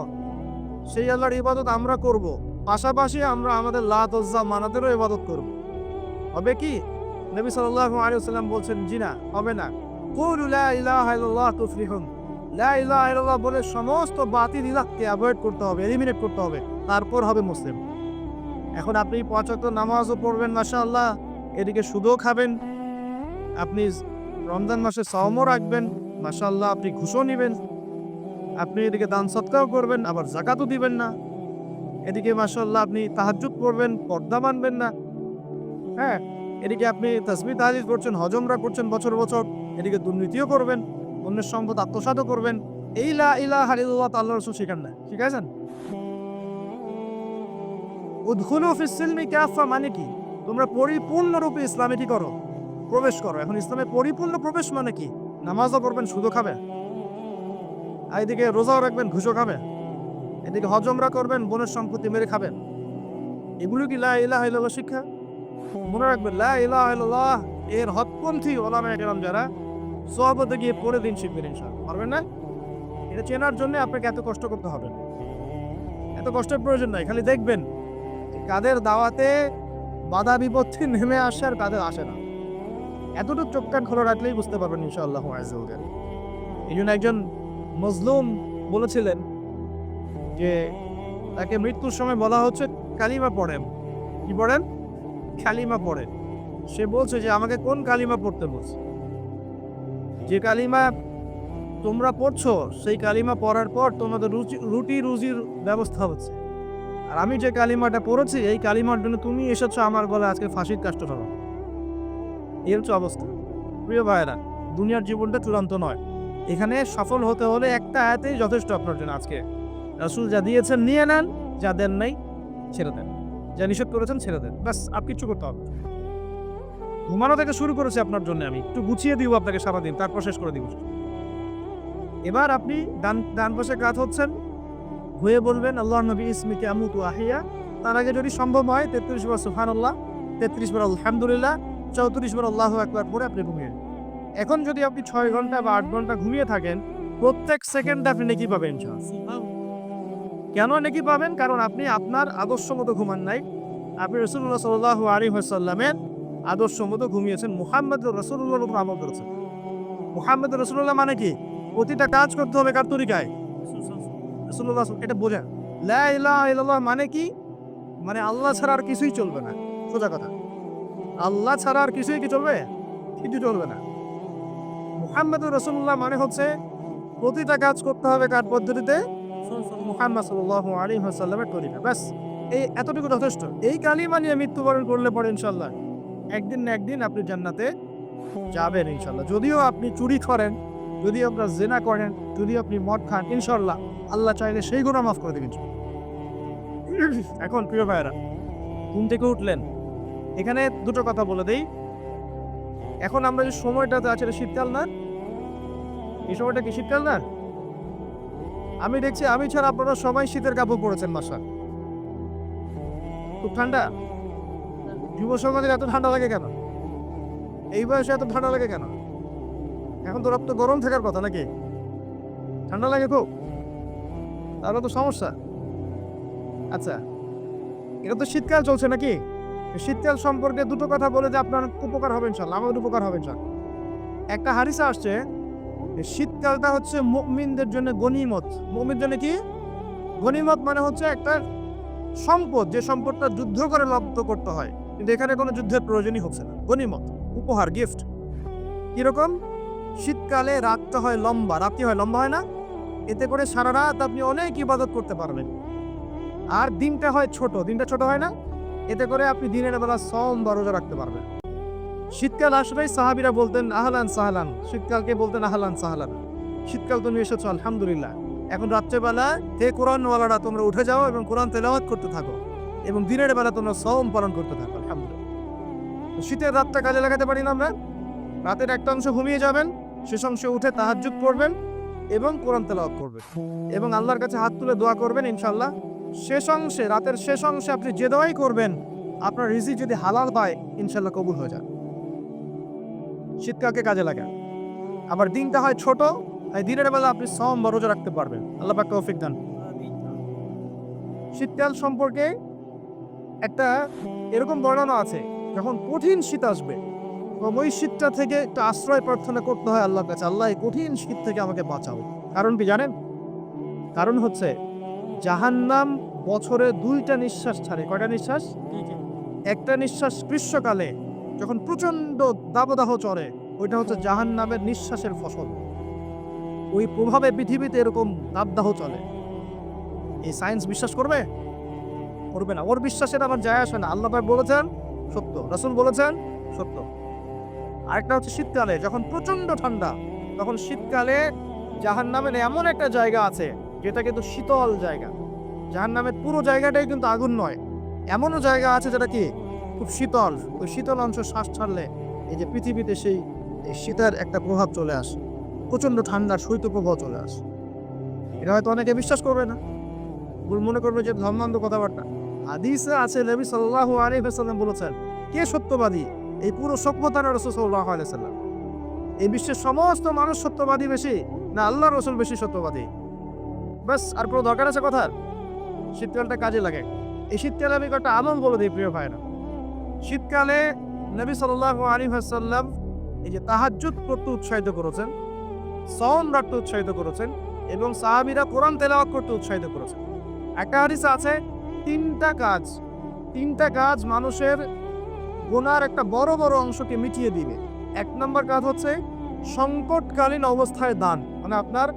S1: সেই আল্লাহর ইবাদত আমরা করব, পাশাপাশি আমরা আমাদের লাত উজ্জা মানাতেরও ইবাদত করব। হবে কি? নবী সাল্লাল্লাহু আলাইহি ওয়াসাল্লাম বলছেন, জি না, হবে না। কুলু লা ইলাহা ইল্লাল্লাহ তুফলিহুন। লা ইলাহা ইল্লাল্লাহ বলে সমস্ত বাতিল ইলাহকে অ্যাভয়েড করতে হবে, এলিমিনেট করতে হবে, তারপর হবে মুসলিম। এখন আপনি ৫ ওয়াক্ত নামাজও পড়বেন মাশাআল্লাহ, এদিকে সুদও খাবেন, আপনি রমজান মাসে সাওমও রাখবেন মাশাআল্লাহ, আপনি ঘুষও নিবেন, আপনি এদিকে দান সদকাও করবেন, আবার যাকাতও দিবেন না, এদিকে মাশাআল্লাহ আপনি তাহাজ্জুদ পড়বেন, পর্দা মানবেন না, হ্যাঁ, এদিকে আপনি তাসবিহ তাহলিল করছেন, হজ উমরা করছেন বছর বছর, এদিকে দুর্নীতিও করবেন, অন্যের সম্পদ আত্মসাৎও করবেন। এই লা ইলাহা ইল্লাল্লাহ তো আল্লাহর রাসূল শিখান না, শিখাইছেন? উদখুলু ফিস সিলমি কাফা মানে কি? তোমরা পরিপূর্ণরূপে ইসলামে কি করো? প্রবেশ করো। এখন ইসলামে পরিপূর্ণ প্রবেশ মানে কি? নামাজও পড়বেন, সুদও খাবেন, আর এদিকে রোজাও রাখবেন, ঘুষও খাবেন, এদিকে হজ উমরা করবেন, বোনের সম্পত্তি মেরে খাবেন। এগুলো কি লা ইলাহা ইল্লাল্লাহ শিক্ষা? মনে রাখবেন, লা ইলাহা ইল্লাল্লাহ এর হকপন্থী ওলামায়ে কেরাম যারা, সোহবতে গিয়ে পড়ে দিন শিখবেন ইনশাআল্লাহ। পারবেন না? এটা চেনার জন্য আপনাকে এত কষ্ট করতে হবে না, এত কষ্টের প্রয়োজন নাই। খালি দেখবেন কাদের দাওয়াতে বাধা বিপত্তি নেমে আসে আর কাদের আসে না। এতটুকু চোখ কান খোলা রাখলেই বুঝতে পারবেন ইনশাআল্লাহ আযজা ওয়া জাল্লা। এই জন্য একজন মজলুম বলেছিলেন যে তাকে মৃত্যুর সময় বলা হচ্ছে কালিমা পড়েন। কি পড়েন? কালিমা পড়েন। সে বলছে যে আমাকে কোন কালিমা পড়তে বলছে? যে কালিমা তোমরা পড়ছো সেই কালিমা পড়ার পর তোমাদের রুটি রুজির ব্যবস্থা হচ্ছে, আর আমি যে কালিমাটা পড়েছি এই কালিমার জন্য তুমি এসেছো আমার গলায় আজকে ফাঁসির কাষ্ট ধরো। এই হচ্ছে অবস্থা। প্রিয় ভাইয়েরা, দুনিয়ার জীবনটা চূড়ান্ত নয়। এখানে সফল হতে হলে একটা আয়াতেই যথেষ্ট আপনার জন্য। আজকে রাসূল যা দিয়েছেন নিয়ে নেন, যা দেন নাই ছেড়ে দেন, যা নিষেধ করেছেন ছেড়ে দেন, ব্যাস। আর কিছু করতে হবে। ঘুমানো থেকে শুরু করেছি আপনার জন্য, আমি একটু গুছিয়ে দিব আপনাকে সারাদিন, তারপর শেষ করে দিব। এবার আপনি ডান পাশে কাত হচ্ছেন, হয়ে বলবেন আল্লাহ নবী ইসমিকে আমুতু আহিয়া। তার আগে যদি সম্ভব হয় ৩৩ বার সুবহানাল্লাহ, ৩৩ বার আলহামদুলিল্লাহ, ৩৪ বার আল্লাহু আকবার পরে আপনি ঘুমিয়ে। এখন যদি আপনি ৬ ঘন্টা বা ৮ ঘন্টা ঘুমিয়ে থাকেন, প্রত্যেক সেকেন্ডে আপনি নেকি পাবেন ইনশাআল্লাহ। কেন নেকি পাবেন? কারণ আপনি আপনার আদর্শ মতো ঘুমান নাই, আপনি রাসূলুল্লাহ সাল্লাল্লাহু আলাইহি ওয়াসাল্লামের আদর্শ মতো ঘুমিয়েছেন, মুহাম্মদুর রাসূলুল্লাহর উপর আমল করেছেন। মুহাম্মদুর রাসূলুল্লাহ মানে কি? প্রতিটা কাজ করতে হবে কার তরিকায়? রাসূলুল্লাহ। এটা বোঝেন। লা ইলাহা ইল্লাল্লাহ মানে কি? মানে আল্লাহ ছাড়া আর কিছুই চলবে না। সোজা কথা, আল্লাহ ছাড়া আর কিছুই কি চলবে? কিছু চলবে না। মুহাম্মদুর রাসূলুল্লাহ মানে হচ্ছে প্রতিটা কাজ করতে হবে কার পদ্ধতিতে? মুহাম্মদ সাল্লাল্লাহু আলাইহি ওয়াসাল্লামের তরিকা। ব্যাস, এই এতটুকু যথেষ্ট। এই কালিমা নিয়ে মৃত্যুবরণ করলে পরে ইনশাআল্লাহ একদিন না একদিন আপনি জান্নাতে যাবেন ইনশাআল্লাহ। যদিও আপনি চুরি করেন, যদি আপনার জিনা করেন, যদি আপনি মদ খান, ইনশাআল্লাহ আল্লাহ চাইলে সেই গুনাহ মাফ করে দেবেন। এখন প্রিয় ভাইয়েরা, ঘুম থেকে উঠলেন, এখানে দুটো কথা বলে দেই। এখন আমরা যে সময়টাতে আছে, এটা শীতকাল না? এই সময়টা কি শীতকাল না? আমি দেখছি আমি ছাড়া আপনারা সবাই শীতের কাপড় পরেছেন। মাসা খুব ঠান্ডা। যুব সমাজের এত ঠান্ডা লাগে কেন? এই বয়সে এত ঠান্ডা লাগে কেন? এখন তো রক্ত গরম থাকার কথা নাকি? ঠান্ডা লাগে খুব, তাহলে তো সমস্যা। আচ্ছা, এটা তো শীতকাল চলছে নাকি? শীতকাল সম্পর্কে দুটো কথা বলে যে আপনার উপকার হবে ইনশাআল্লাহ, আমাদের উপকার হবে ইনশাআল্লাহ। একটা হাদিসে আসছে শীতকালটা হচ্ছে মুমিনদের জন্য গনিমত। মুমিনদের জন্য কি গনিমত? মানে হচ্ছে একটা সম্পদ, যে সম্পদটা যুদ্ধ করে লব্ধ করতে হয়, কিন্তু এখানে কোনো যুদ্ধের প্রয়োজনই হচ্ছে না। গনিমত উপহার, গিফট। কিরকম? শীতকালে রাতটা হয় লম্বা, রাত্রি হয় লম্বা, হয় না? এতে করে সারা রাত আপনি অনেক ইবাদত করতে পারবেন। আর দিনটা হয় ছোট, দিনটা ছোট হয় না? এতে করে আপনি দিনের বেলা সওম বা রোজা রাখতে পারবেন। শীতকাল আসলেই সাহাবীরা বলতেন আহলান সাহলান, শীতকালকে বলতেন আহলান সাহলান। শীতকাল তুমি এসেছো, আলহামদুলিল্লাহ। এখন রাত্রেবেলা হে কোরআনওয়ালারা তোমরা উঠে যাও এবং কোরআন তেলাওয়াত করতে থাকো, এবং দিনের বেলা তোমরা সওম পালন করতে থাকো, আলহামদুলিল্লাহ। শীতের রাতটা কাজে লাগাতে পারি না আমরা? রাতের একটা অংশ ঘুমিয়ে যাবেন, শেষ অংশে উঠে তাহাজ্জুদ পড়বেন এবং কোরআন তেলাওয়াত করবেন এবং আল্লাহর কাছে হাত তুলে দোয়া করবেন। ইনশাআল্লাহ শেষ অংশে, রাতের শেষ অংশে আপনি যে দোয়াই করবেন, আপনার রিজিক যদি হালাল পায় ইনশাআল্লাহ কবুল হয়ে যায়। শীতকালকে কাজে লাগান। আবার দিনটা হয় ছোট, তাই দিনের বেলা আপনি সওম বা রোজা রাখতে পারবেন। আল্লাহ পাক তৌফিক দান। শীতকাল সম্পর্কে একটা এরকম বর্ণনা আছে, যখন কঠিন শীত আসবে ওই শীতটা থেকে একটা আশ্রয় প্রার্থনা করতে হয় আল্লাহর কাছে, আল্লাহ এই কঠিন শীত থেকে আমাকে বাঁচাও। কারণ কি জানেন? কারণ হচ্ছে জাহান্নাম বছরে 2টা নিঃশ্বাস ছাড়ে। কয়টা নিঃশ্বাস? একটা নিঃশ্বাস গ্রীষ্মকালে যখন প্রচন্ড দাবদাহ চড়ে, ওইটা হচ্ছে জাহান্নামের নিঃশ্বাসের ফসল। ওই প্রভাবে পৃথিবীতে এরকম দাবদাহ চলে। এই সায়েন্স বিশ্বাস করবে? করবে না। ওর বিশ্বাসের আমার যায় আসে না। আল্লাহ পাক বলেছেন সত্য, রাসূল বলেছেন সত্য। আরেকটা হচ্ছে শীতকালে যখন প্রচন্ড ঠান্ডা, তখন শীতকালে জাহান্নামের এমন একটা জায়গা আছে যেটা কিন্তু শীতল জায়গা। জাহান্নামের পুরো জায়গাটাই কিন্তু আগুন নয়, এমনও জায়গা আছে যেটা কি খুব শীতল। ওই শীতল অংশ শ্বাস ছাড়লে এই যে পৃথিবীতে সেই শীতের একটা প্রভাব চলে আসে, প্রচন্ড ঠান্ডার শৈত্যপ্রবাহ চলে আসে। এটা হয়তো অনেকে বিশ্বাস করবে না, মনে করবে যে ধর্মান্ধ কথাবার্তা। হাদিসে আছে নবী সাল্লাল্লাহু আলাইহি ওয়াসাল্লাম বলেছেন, কে সত্যবাদী? এই পুরো সভ্যতার রাসূল সাল্লাল্লাহু আলাইহি ওয়াসাল্লাম। এই বিশ্বের সমস্ত মানুষ সত্যবাদী বেশি না আল্লাহর রাসূল বেশি সত্যবাদী? বাস, আর কোনো দরকার আছে কথার? শীতকালটা কাজে লাগে। এই শীতকালে আমি একটা আমল বলে দিই প্রিয় ভাইরা। শীতকালে নবী সাল্লাল্লাহু আলাইহি ওয়াসাল্লাম এই যে তাহাজ্জুদ করতে উৎসাহিত করেছেন, সওম রাখতে উৎসাহিত করেছেন এবং সাহাবীরা কোরআন তেলাওয়াত করতে উৎসাহিত করেছেন। একটা হাদিসে আছে তিনটা কাজ মানুষের গুনার একটা বড় বড় অংশকে মিটিয়ে দিবে। 1 নম্বর কাজ হচ্ছে সংকটকালীন অবস্থায় দান। মানে আপনার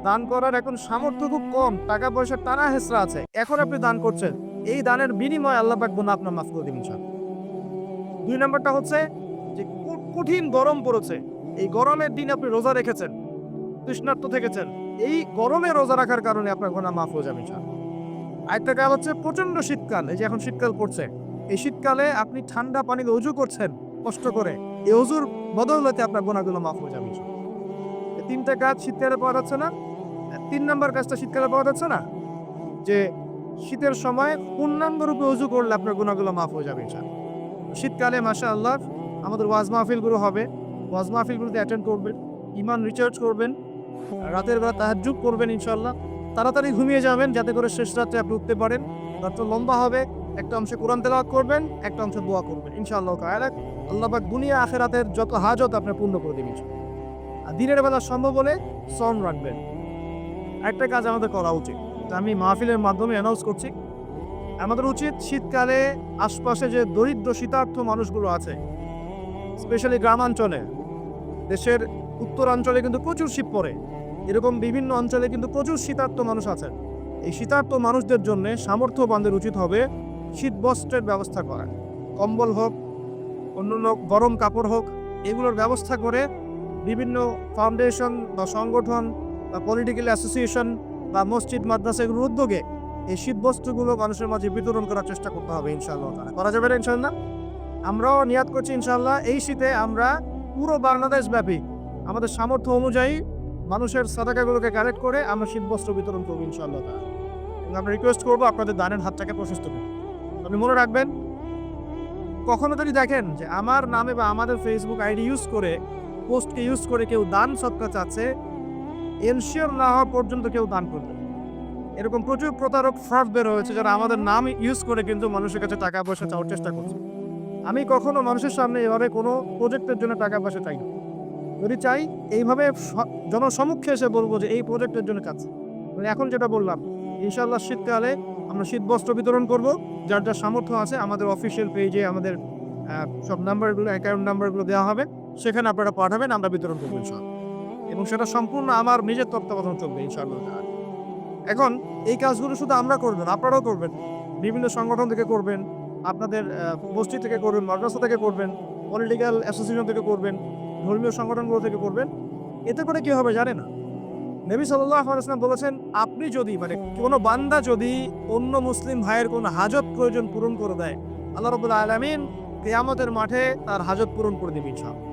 S1: দান করার এখন সামর্থ্য খুব কম, টাকা পয়সার টানা হেঁচড়া আছে, এখন আপনি দান করছেন, এই দানের বিনিময়ে আল্লাহ পাক গুনাহ আপনার মাফ করে দিবেন ইনশাআল্লাহ। 2 নম্বরটা হচ্ছে যে কঠিন গরম পড়েছে, এই গরমের দিন আপনি রোজা রেখেছেন, তৃষ্ণার্ত থেকেছেন, এই গরমে রোজা রাখার কারণে আপনার গুনাহ মাফ হয়ে যাবে ইনশাআল্লাহ। আরেকটা কাজ হচ্ছে প্রচন্ড শীতকাল, এই যে এখন শীতকাল পড়ছে, এই শীতকালে আপনি ঠান্ডা পানিতে ওযু করছেন কষ্ট করে, এই ওযুর বদৌলতে আপনার গুনাহগুলো মাফ হয়ে যাবে ইনশাআল্লাহ। এই 3টা কাজ শীতকালে পাওয়া যাচ্ছে না? 3 নম্বর কাজটা শীতকালে পাওয়া যাচ্ছে না, যে শীতের সময় পূর্ণাঙ্গ রূপে ওযু করলে আপনার গুনাহগুলো মাফ হয়ে যাবে ইনশাআল্লাহ। শীতকালে মাশাআল্লাহ আমাদের ওয়াজ মাহফিলগুলো হবে, ওয়াজ মাহফিলগুলোতে অ্যাটেন্ড করবেন, ঈমান রিচার্জ করবেন, রাতের বেলা তাহাজ্জুদ করবেন ইনশাআল্লাহ। তাড়াতাড়ি ঘুমিয়ে যাবেন যাতে করে শেষ রাতে আপনি উঠতে পারেন। রাতটা লম্বা হবে, একটা অংশে কোরআন তেলাওয়াত করবেন, একটা অংশে দোয়া করবেন ইনশাআল্লাহ তাআলা। আল্লাহ পাক দুনিয়া আখিরাতের যত হাজত আপনার পূর্ণ করে দিবেন। আর দিনের বেলা সম্ভব হলে সওম রাখবেন। একটা কাজ আমাদের করা উচিত, তা আমি মাহফিলের মাধ্যমে অ্যানাউন্স করছি। আমাদের উচিত শীতকালে আশপাশে যে দরিদ্র শীতার্থ মানুষগুলো আছে, স্পেশালি গ্রামাঞ্চলে, দেশের উত্তরাঞ্চলে কিন্তু প্রচুর শীত পড়ে, এরকম বিভিন্ন অঞ্চলে কিন্তু প্রচুর শীতার্থ মানুষ আছেন। এই শীতার্থ মানুষদের জন্য সামর্থ্যবানদের উচিত হবে শীত বস্ত্রের ব্যবস্থা করা। কম্বল হোক, অন্যান্য গরম কাপড় হোক, এগুলোর ব্যবস্থা করে বিভিন্ন ফাউন্ডেশন বা সংগঠন বা পলিটিক্যাল অ্যাসোসিয়েশন বা মসজিদ মাদ্রাসা এগুলোর উদ্যোগে এই শীত বস্ত্রগুলো মানুষের মাঝে বিতরণ করার চেষ্টা করতে হবে ইনশাআল্লাহ। করা যাবে না ইনশাআল্লাহ? আমরাও নিয়াত করছি ইনশাআল্লাহ এই শীতে আমরা পুরো বাংলাদেশ ব্যাপী আমাদের সামর্থ্য অনুযায়ী মানুষের সাদাকাগুলোকে কালেক্ট করে আমরা শীতবস্ত্র বিতরণ করবো ইনশাআল্লাহ। আমরা রিকোয়েস্ট করবো আপনাদের দানের হাতটাকে প্রশস্ত করুন। আপনি মনে রাখবেন, কখনো যদি দেখেন যে আমার নামে বা আমাদের ফেসবুক আইডি ইউজ করে, পোস্টকে ইউজ করে কেউ দান সৎকা চাচ্ছে, এনশিওর না হওয়া পর্যন্ত কেউ দান করবে। এরকম প্রচুর প্রতারক ফ্রড বের হয়েছে যারা আমাদের নাম ইউজ করে কিন্তু মানুষের কাছে টাকা পয়সা চাওয়ার চেষ্টা করছে। আমি কখনো মানুষের সামনে এভাবে কোনো প্রজেক্টের জন্য টাকা পয়সা চাই না। যদি চাই এইভাবে জনসমক্ষে এসে বলবো যে এই প্রজেক্টের জন্য কাজ। মানে এখন যেটা বললাম, ইনশাআল্লাহ শীতকালে আমরা শীত বস্ত্র বিতরণ করব, যার যার সামর্থ্য আছে আমাদের অফিসিয়াল পেজে, আমাদের সব নাম্বারগুলো, অ্যাকাউন্ট নাম্বারগুলো দেওয়া হবে, সেখানে আপনারা পাঠাবেন, আমরা বিতরণ করবো ইনশাআল্লাহ। এবং সেটা সম্পূর্ণ আমার নিজের তত্ত্বাবধান চলবে ইনশাআল্লাহ তাআলা। এখন এই কাজগুলো শুধু আমরা করব না, আপনারাও করবেন। বিভিন্ন সংগঠন থেকে করবেন, আপনাদের মসজিদ থেকে করবেন, মাদ্রাসা থেকে করবেন, পলিটিক্যাল অ্যাসোসিয়েশন থেকে করবেন, ধর্মীয় সংগঠনগুলো থেকে করবেন। এতে করে কি হবে জানেন? নবী সাল্লাল্লাহু আলাইহি ওয়াসাল্লাম বলেছেন, আপনি যদি কোনো বান্দা যদি অন্য মুসলিম ভাইয়ের কোনো হাজত প্রয়োজন পূরণ করে দেয়, আল্লাহ রাব্বুল আলামিন কিয়ামতের মাঠে তার হাজত পূরণ করে দিবেন ইনশাআল্লাহ।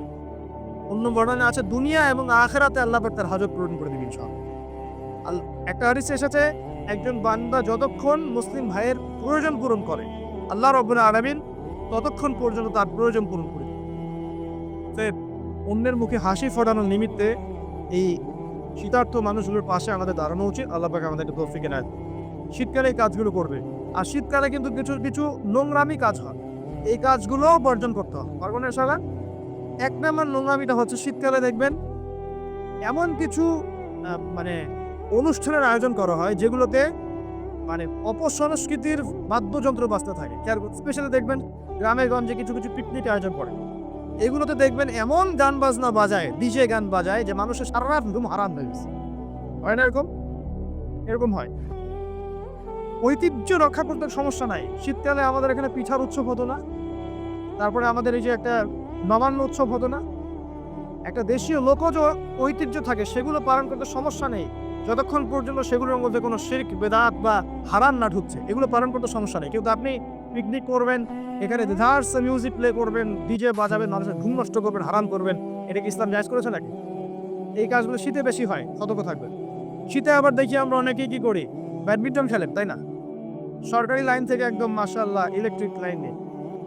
S1: অন্য বর্ণনায় আছে দুনিয়া এবং আখিরাতে আল্লাহ পাক তার হাজত পূরণ করে দিবেন ইনশাআল্লাহ। একটা হাদিসে এসেছে, একজন বান্দা যতক্ষণ মুসলিম ভাইয়ের প্রয়োজন পূরণ করে, আল্লাহ রাব্বুল আলামিন ততক্ষণ পর্যন্ত তার প্রয়োজন পূরণ করে দিবেন। অন্যের মুখে হাসি ফোটানোর নিমিত্তে এই শীতার্থ মানুষগুলোর পাশে আমাদের দাঁড়ানো উচিত। আল্লাহ পাক আমাদেরকে তৌফিক এনায়েত করুন। শীতকালে এই কাজগুলো করবে। আর শীতকালে কিন্তু কিছু কিছু নোংরামি কাজ হয়, এই কাজগুলোও বর্জন করতে হবে। পারবো না ইনশাআল্লাহ? এক নম্বর নোংরামিটা হচ্ছে, শীতকালে দেখবেন এমন কিছু মানে অনুষ্ঠানের আয়োজন করা হয় যেগুলোতে অপসংস্কৃতির বাদ্যযন্ত্র বাজতে থাকে। স্পেশালি দেখবেন গ্রামে গঞ্জে কিছু কিছু পিকনিক আয়োজন করে, এগুলোতে দেখবেন এমন গান বাজনা বাজায়, ডিজে গান বাজায়, যে মানুষের সারা রাত ঘুম হারাম হয়ে গেছে। হয় না এরকম? এরকম হয়। ঐতিহ্য রক্ষা করতে সমস্যা নাই। শীতকালে আমাদের এখানে পিঠার উৎসব হতো না? তারপরে আমাদের এই যে একটা নবান্ন উৎসব হতো না? একটা দেশীয় লোকজ ঐতিহ্য থাকে, সেগুলো পালন করতে সমস্যা নেই, যতক্ষণ পর্যন্ত সেগুলোর মধ্যে কোনো শিরক বেদাত বা হারাম না ঢুকছে, এগুলো পালন করতে সমস্যা নেই। কিন্তু আপনি পিকনিক করবেন, এখানে রিভার্স মিউজিক প্লে করবেন, ডিজে বাজাবেন, মানুষের ঘুম নষ্ট করবেন, হারাম করবেন, এটা কি ইসলাম জায়েজ করেছে নাকি? এই কাজগুলো শীতে বেশি হয়, সতর্ক থাকবেন। শীতে আবার দেখি আমরা অনেকেই কি করি, ব্যাডমিন্টন খেলেন, তাই না? সরকারি লাইন থেকে একদম মাশাআল্লাহ ইলেকট্রিক লাইন নিয়ে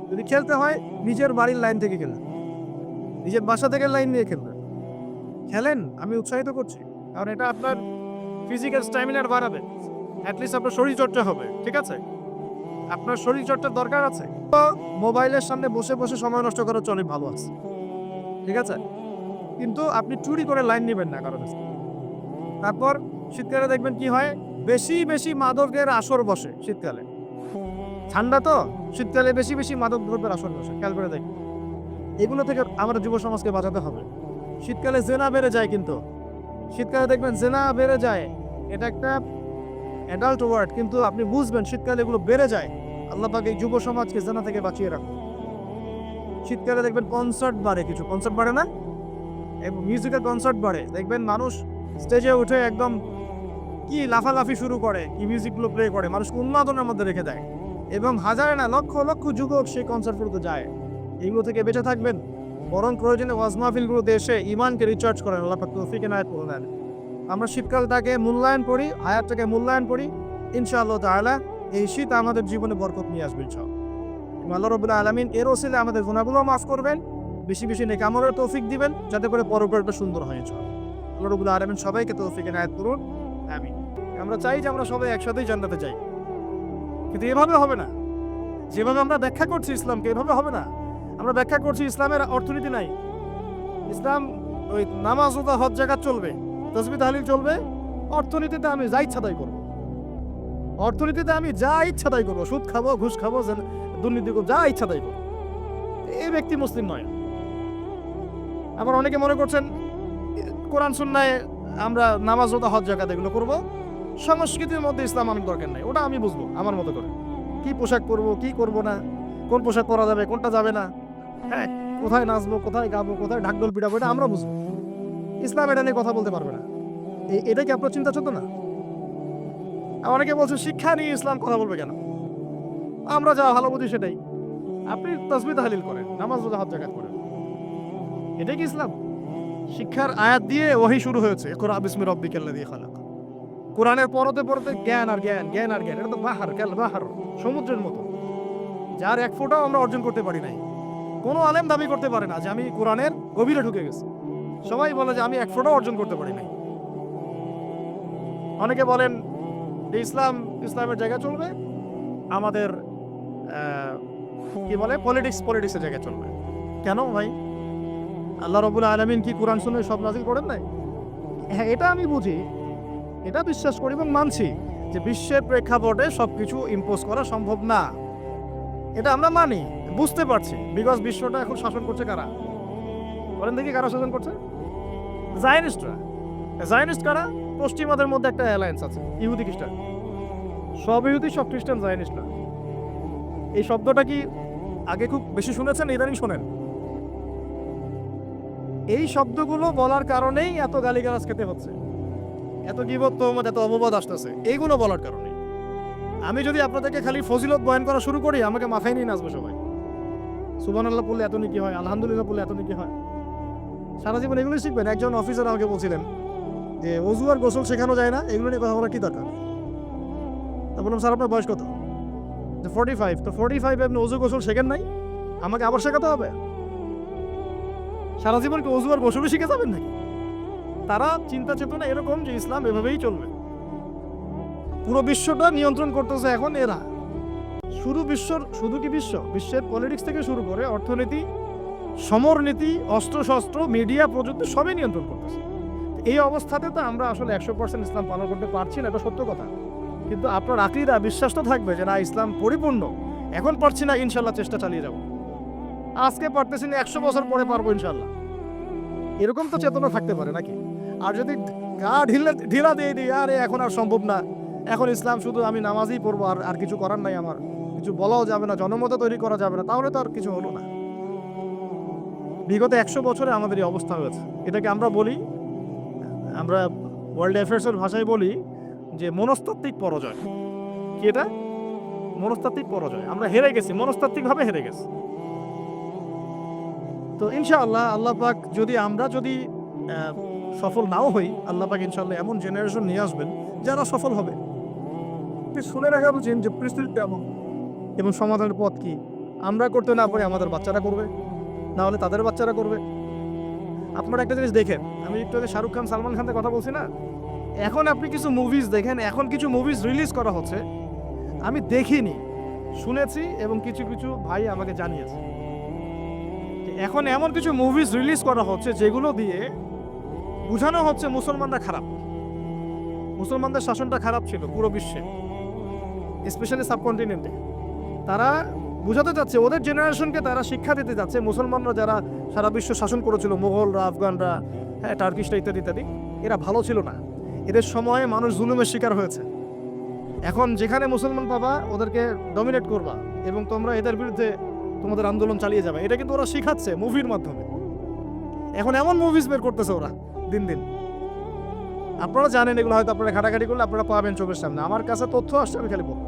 S1: যদি খেলতে হয়, নিজের বাড়ির লাইন থেকে খেলেন, নিজের বাসা থেকে লাইন নিয়ে খেলেন। আমি উৎসাহিত করছি, কারণ এটা আপনার ফিজিক্যাল স্ট্যামিনার বাড়াবে, অ্যাটলিস্ট আপনার শরীর চর্চা হবে। ঠিক আছে, আপনার শরীর চর্চার দরকার আছে। তো মোবাইলের সামনে বসে বসে সময় নষ্ট করার চলে ভালো আছে, ঠিক আছে, কিন্তু আপনি চুরি করে লাইন নেবেন না কারণ। তারপর শীতকালে দেখবেন কি হয়, বেশি বেশি মাদকের আসর বসে শীতকালে। ঠান্ডা তো, শীতকালে বেশি বেশি মাদক দ্রব্যের আসর বসে, খেয়াল করে দেখবেন। এগুলো থেকে আমরা যুব সমাজকে বাঁচাতে হবে। শীতকালে জেনা বেড়ে যায়, কিন্তু শীতকালে দেখবেন জেনা বেড়ে যায়, এটা একটা অ্যাডাল্ট ওয়ার্ড, কিন্তু আপনি বুঝবেন শীতকালে এগুলো বেড়ে যায়। আল্লাহ পাক এই যুব সমাজকে জেনা থেকে বাঁচিয়ে রাখুন। শীতকালে দেখবেন কনসার্ট বাড়ে, কিছু কনসার্ট বাড়ে না, এবং মিউজিক্যাল কনসার্ট বাড়ে, দেখবেন মানুষ স্টেজে উঠে একদম কি লাফালাফি শুরু করে, কি মিউজিকগুলো প্লে করে, মানুষকে উন্মাদনের মধ্যে রেখে দেয়, এবং হাজারে না লক্ষ লক্ষ যুবক সেই কনসার্টগুলোতে যায়। এগুলো থেকে বেঁচে থাকবেন, বরং প্রয়োজনে ওয়াজ মাহফিলগুলোতে এসে ইমানকে রিচার্জ করেন। আল্লাহ পাক তৌফিক এনায়েত করুন। আমরা শীতকালটাকে মূল্যায়ন করি, হায়াতটাকে মূল্যায়ন করি, ইনশাআল্লাহ তাআলা এই শীত আমাদের জীবনে বরকত নিয়ে আসবে ইনশাআল্লাহ। আল্লাহ রাব্বুল আলামিন এর ওসিলে আমাদের গুনাহগুলো মাফ করবেন, বেশি বেশি নেক আমলের তৌফিক দিবেন, যাতে করে পরপরটা সুন্দর হয় ইনশাআল্লাহ। আল্লাহ রাব্বুল আলামিন সবাইকে তৌফিক এনায়েত করুন, আমিন। আমরা চাই যে আমরা সবাই একসাথেই জান্নাতে যাই, কিন্তু এভাবে হবে না। যেভাবে আমরা ব্যাখ্যা করছি ইসলামকে, এভাবে হবে না। আমরা ব্যাখ্যা করছি ইসলামের অর্থনীতি নাই, ইসলাম ওই নামাজ রোজা হজ যাকাত চলবে, তাসবিহ তাহলিল চলবে, অর্থনীতিতে আমি যা ইচ্ছা তাই করবো, অর্থনীতিতে আমি যা ইচ্ছা তাই করবো, সুদ খাবো, ঘুষ খাবো, দুর্নীতি করবো, যা ইচ্ছা তাই করবো। এই ব্যক্তি মুসলিম নয়। আবার অনেকে মনে করছেন কোরআন সুন্নায় আমরা নামাজ রোজা হজ যাকাত এগুলো করবো, সংস্কৃতির মধ্যে ইসলাম আমার দরকার নাই, ওটা আমি বুঝবো আমার মতো করে, কি পোশাক পরবো কি করবো না, কোন পোশাক পরা যাবে কোনটা যাবে না, হ্যাঁ, কোথায় নাচবো কোথায় গাবো কোথায় ঢাকঢোল পিটাবো, এটা আমরা বুঝবো। ইসলাম এটা নিয়ে কথা বলতে পারবে না। এটা কি আপনার চিন্তা চলতো না? অনেকে বলছে শিক্ষা নিয়ে ইসলাম কথা বলবে কেন? আমরা যা ভালো বুঝি সেটাই। আপনি তাসবিহ তাহলিল করেন, নামাজ রোজা হজ যাকাত করেন, এটাই কি ইসলাম? শিক্ষার আয়াত দিয়ে ওহী শুরু হয়েছে, ইকরা বিসমি রাব্বিকাল্লাযী খালাক। কোরআনের পরতে পরতে জ্ঞান আর জ্ঞান, জ্ঞান আর জ্ঞান, এটা তো বাহার কাল বাহার, সমুদ্রের মতো, যার এক ফোঁটাও আমরা অর্জন করতে পারি নাই। কোনো আলেম দাবি করতে পারে না যে আমি কোরআনের গভীরে ঢুকে গেছি, সবাই বলে যে আমি এক ফোঁটাও অর্জন করতে পারি নাই। অনেকে বলেন যে ইসলামের জায়গায় চলবে, আমাদের কি বলে পলিটিক্সের জায়গায় চলবে। কেন ভাই? আল্লাহ রাব্বুল আলামিন কি কোরআন সুন্নাহ সব নাযিল করেন নাই? হ্যাঁ, এটা আমি বুঝি, এটা বিশ্বাস করি এবং মানছি যে বিশ্বের প্রেক্ষাপটে সবকিছু ইম্পোজ করা সম্ভব না, এটা আমরা মানি। বুঝতে পারছি, বিকজ বিশ্বটা এখন শাসন করছে কারা? বলেন দেখি কারা শাসন করছে? জায়নিস্টরা। জায়নিস্ট কারা? পশ্চিমাদের মধ্যে একটা অ্যালায়েন্স আছে, ইহুদি খ্রিস্টান। সব ইহুদি, সব খ্রিস্টান, জায়নিস্ট না। এই শব্দটা কি আগে খুব বেশি শুনেছেন, ইদানিং শোনেন? এই শব্দগুলো বলার কারণেই এত গালিগালাজ খেতে হচ্ছে, এত গীবত, তহমত, এত অপবাদ আসতেছে, এইগুলো বলার কারণে। আমি যদি আপনাদেরকে খালি ফজিলত বয়ান করা শুরু করি, আমাকে মাথায় নিয়ে নাচবে সবাই। সুবহানাল্লাহ পড়লে এত নেকি হয়, আলহামদুলিল্লাহ পড়লে এত নেকি হয়। সারা জীবন এগুলোই শিখবেন। একজন অফিসার আমাকে বলছিলেন যে ওযু আর গোসল শেখানো যায় না, এগুলো নিয়ে কথা বলার কি দরকার? তা বললাম, স্যার আপনার বয়স কত? যে 45। তো 45 আপনি ওযু গোসল শেখেন নাই, আমাকে আবার শেখাতে হবে? সারা জীবন কি ওযু আর গোসলই শিখে যাবেন নাকি? তারা চিন্তা চেতনা এরকম যে ইসলাম এভাবেই চলবে। পুরো বিশ্বটা নিয়ন্ত্রণ করতেছে এখন এরা। শুধু কি বিশ্বের পলিটিক্স থেকে শুরু করে অর্থনীতি, সমরনীতি, অস্ত্রশস্ত্র, মিডিয়া, প্রযুক্তি সবই নিয়ন্ত্রণ করতেছে। এই অবস্থাতে তো আমরা আসলে 100% ইসলাম পালন করতে পারছি না, এটা সত্য কথা। কিন্তু আপনার আকীদা, বিশ্বাস তো থাকবে যে না, ইসলাম পরিপূর্ণ। এখন পারছি না, ইনশাল্লাহ চেষ্টা চালিয়ে যাব। আজকে পারতেছি না, 100 বছর পরে পারবো ইনশাল্লাহ। এরকম তো চেতনা থাকতে পারে নাকি? আর যদি গা ঢিলা দিয়ে দিই, আরে এখন আর সম্ভব না, এখন ইসলাম শুধু আমি নামাজই পড়বো, আর কিছু করার নাই, আমার কিছু বলাও যাবে না, জনমত তৈরি করা যাবে না, তাহলে তো আর কিছু হলো না। বিগত 100 বছরে আমাদের এই অবস্থা হয়েছে। এটাকে আমরা বলি, আমরা ওয়ার্ল্ড অ্যাফেয়ার্সের ভাষায় বলি যে মনস্তাত্ত্বিক পরাজয়। কি এটা? মনস্তাত্ত্বিক পরাজয়। আমরা হেরে গেছি, মনস্তাত্ত্বিকভাবে হেরে গেছি। তো ইনশাআল্লাহ আল্লাহ পাক আমরা যদি সফল নাও হই, আল্লাহ পাক ইনশাআল্লাহ এমন জেনারেশন নিয়ে আসবেন যারা সফল হবে। শুনে রাখা উচিত যে পরিস্থিতি কেমন এবং সমাধানের পথ কি। আমরা করতে না পারি, আমাদের বাচ্চারা করবে, না হলে তাদের বাচ্চারা করবে। আপনারা একটা জিনিস দেখেন, আমি একটু আগে শাহরুখ খান, সালমান খানের কথা বলছি না, এখন আপনি কিছু মুভিজ দেখেন, এখন কিছু মুভিজ রিলিজ করা হচ্ছে, আমি দেখিনি, শুনেছি এবং কিছু কিছু ভাই আমাকে জানিয়েছে। এখন এমন কিছু মুভিজ রিলিজ করা হচ্ছে যেগুলো দিয়ে বোঝানো হচ্ছে মুসলমানরা খারাপ, মুসলমানদের শাসনটা খারাপ ছিল পুরো বিশ্বে, স্পেশালি সাবকন্টিনেন্টে। তারা বোঝাতে যাচ্ছে, ওদের জেনারেশনকে তারা শিক্ষা দিতে যাচ্ছে, মুসলমানরা যারা সারা বিশ্ব শাসন করেছিল, মোগলরা, আফগানরা, হ্যাঁ, টার্কিশরা ইত্যাদি ইত্যাদি, এরা ভালো ছিল না, এদের সময়ে মানুষ জুলুমের শিকার হয়েছে। এখন যেখানে মুসলমান পাবা ওদেরকে ডমিনেট করবা এবং তোমরা এদের বিরুদ্ধে তোমাদের আন্দোলন চালিয়ে যাবে, এটা কিন্তু ওরা শিখাচ্ছে মুভির মাধ্যমে। এখন এমন মুভিজ বের করতেছে ওরা দিন দিন, আপনারা জানেন, এগুলো হয়তো আপনারা ঘাটাঘাটি করলে আপনারা পাবেন চোখের সামনে। আমার কাছে তথ্য আসছে, আমি খালি বলবো।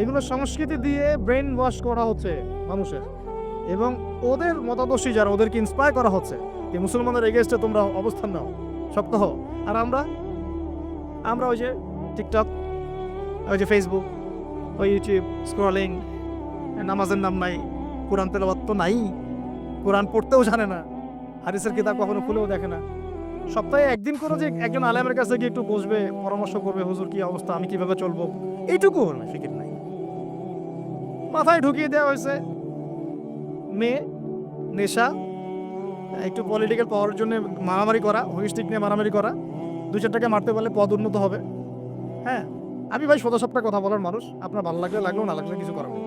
S1: এগুলো সংস্কৃতি দিয়ে ব্রেন ওয়াশ করা হচ্ছে মানুষের, এবং ওদের মতাদর্শী যারা, ওদেরকে ইন্সপায়ার করা হচ্ছে যে মুসলমানদের এগেইনস্টে তোমরা অবস্থান নাও, শক্ত হও। আর আমরা ওই যে টিকটক, ওই যে ফেসবুক, ওই ইউটিউব স্ক্রলিং, নামাজের নাম নাই, কোরআন তেলাওয়াত তো নাই, কোরআন পড়তেও জানে না, হাদিসের কিতাব কখনো খুলেও দেখে না। সপ্তাহে একদিন করে যে একজন আলেমের কাছে গিয়ে একটু বসবে, পরামর্শ করবে, হুজুর কি অবস্থা, আমি কিভাবে চলবো, এইটুকু ফিকির নাই। মাথায় ঢুকিয়ে দেওয়া হয়েছে মেয়ে, নেশা, একটু পলিটিক্যাল পাওয়ার জন্য মারামারি করা, হুইস্টিক নিয়ে মারামারি করা, 2-4 টাকা মারতে পারলে পদ উন্নত হবে। হ্যাঁ, আমি ভাই সোজা সাপটা কথা বলার মানুষ, আপনার ভালো লাগলে লাগলো, না লাগলে কিছু করার নেই।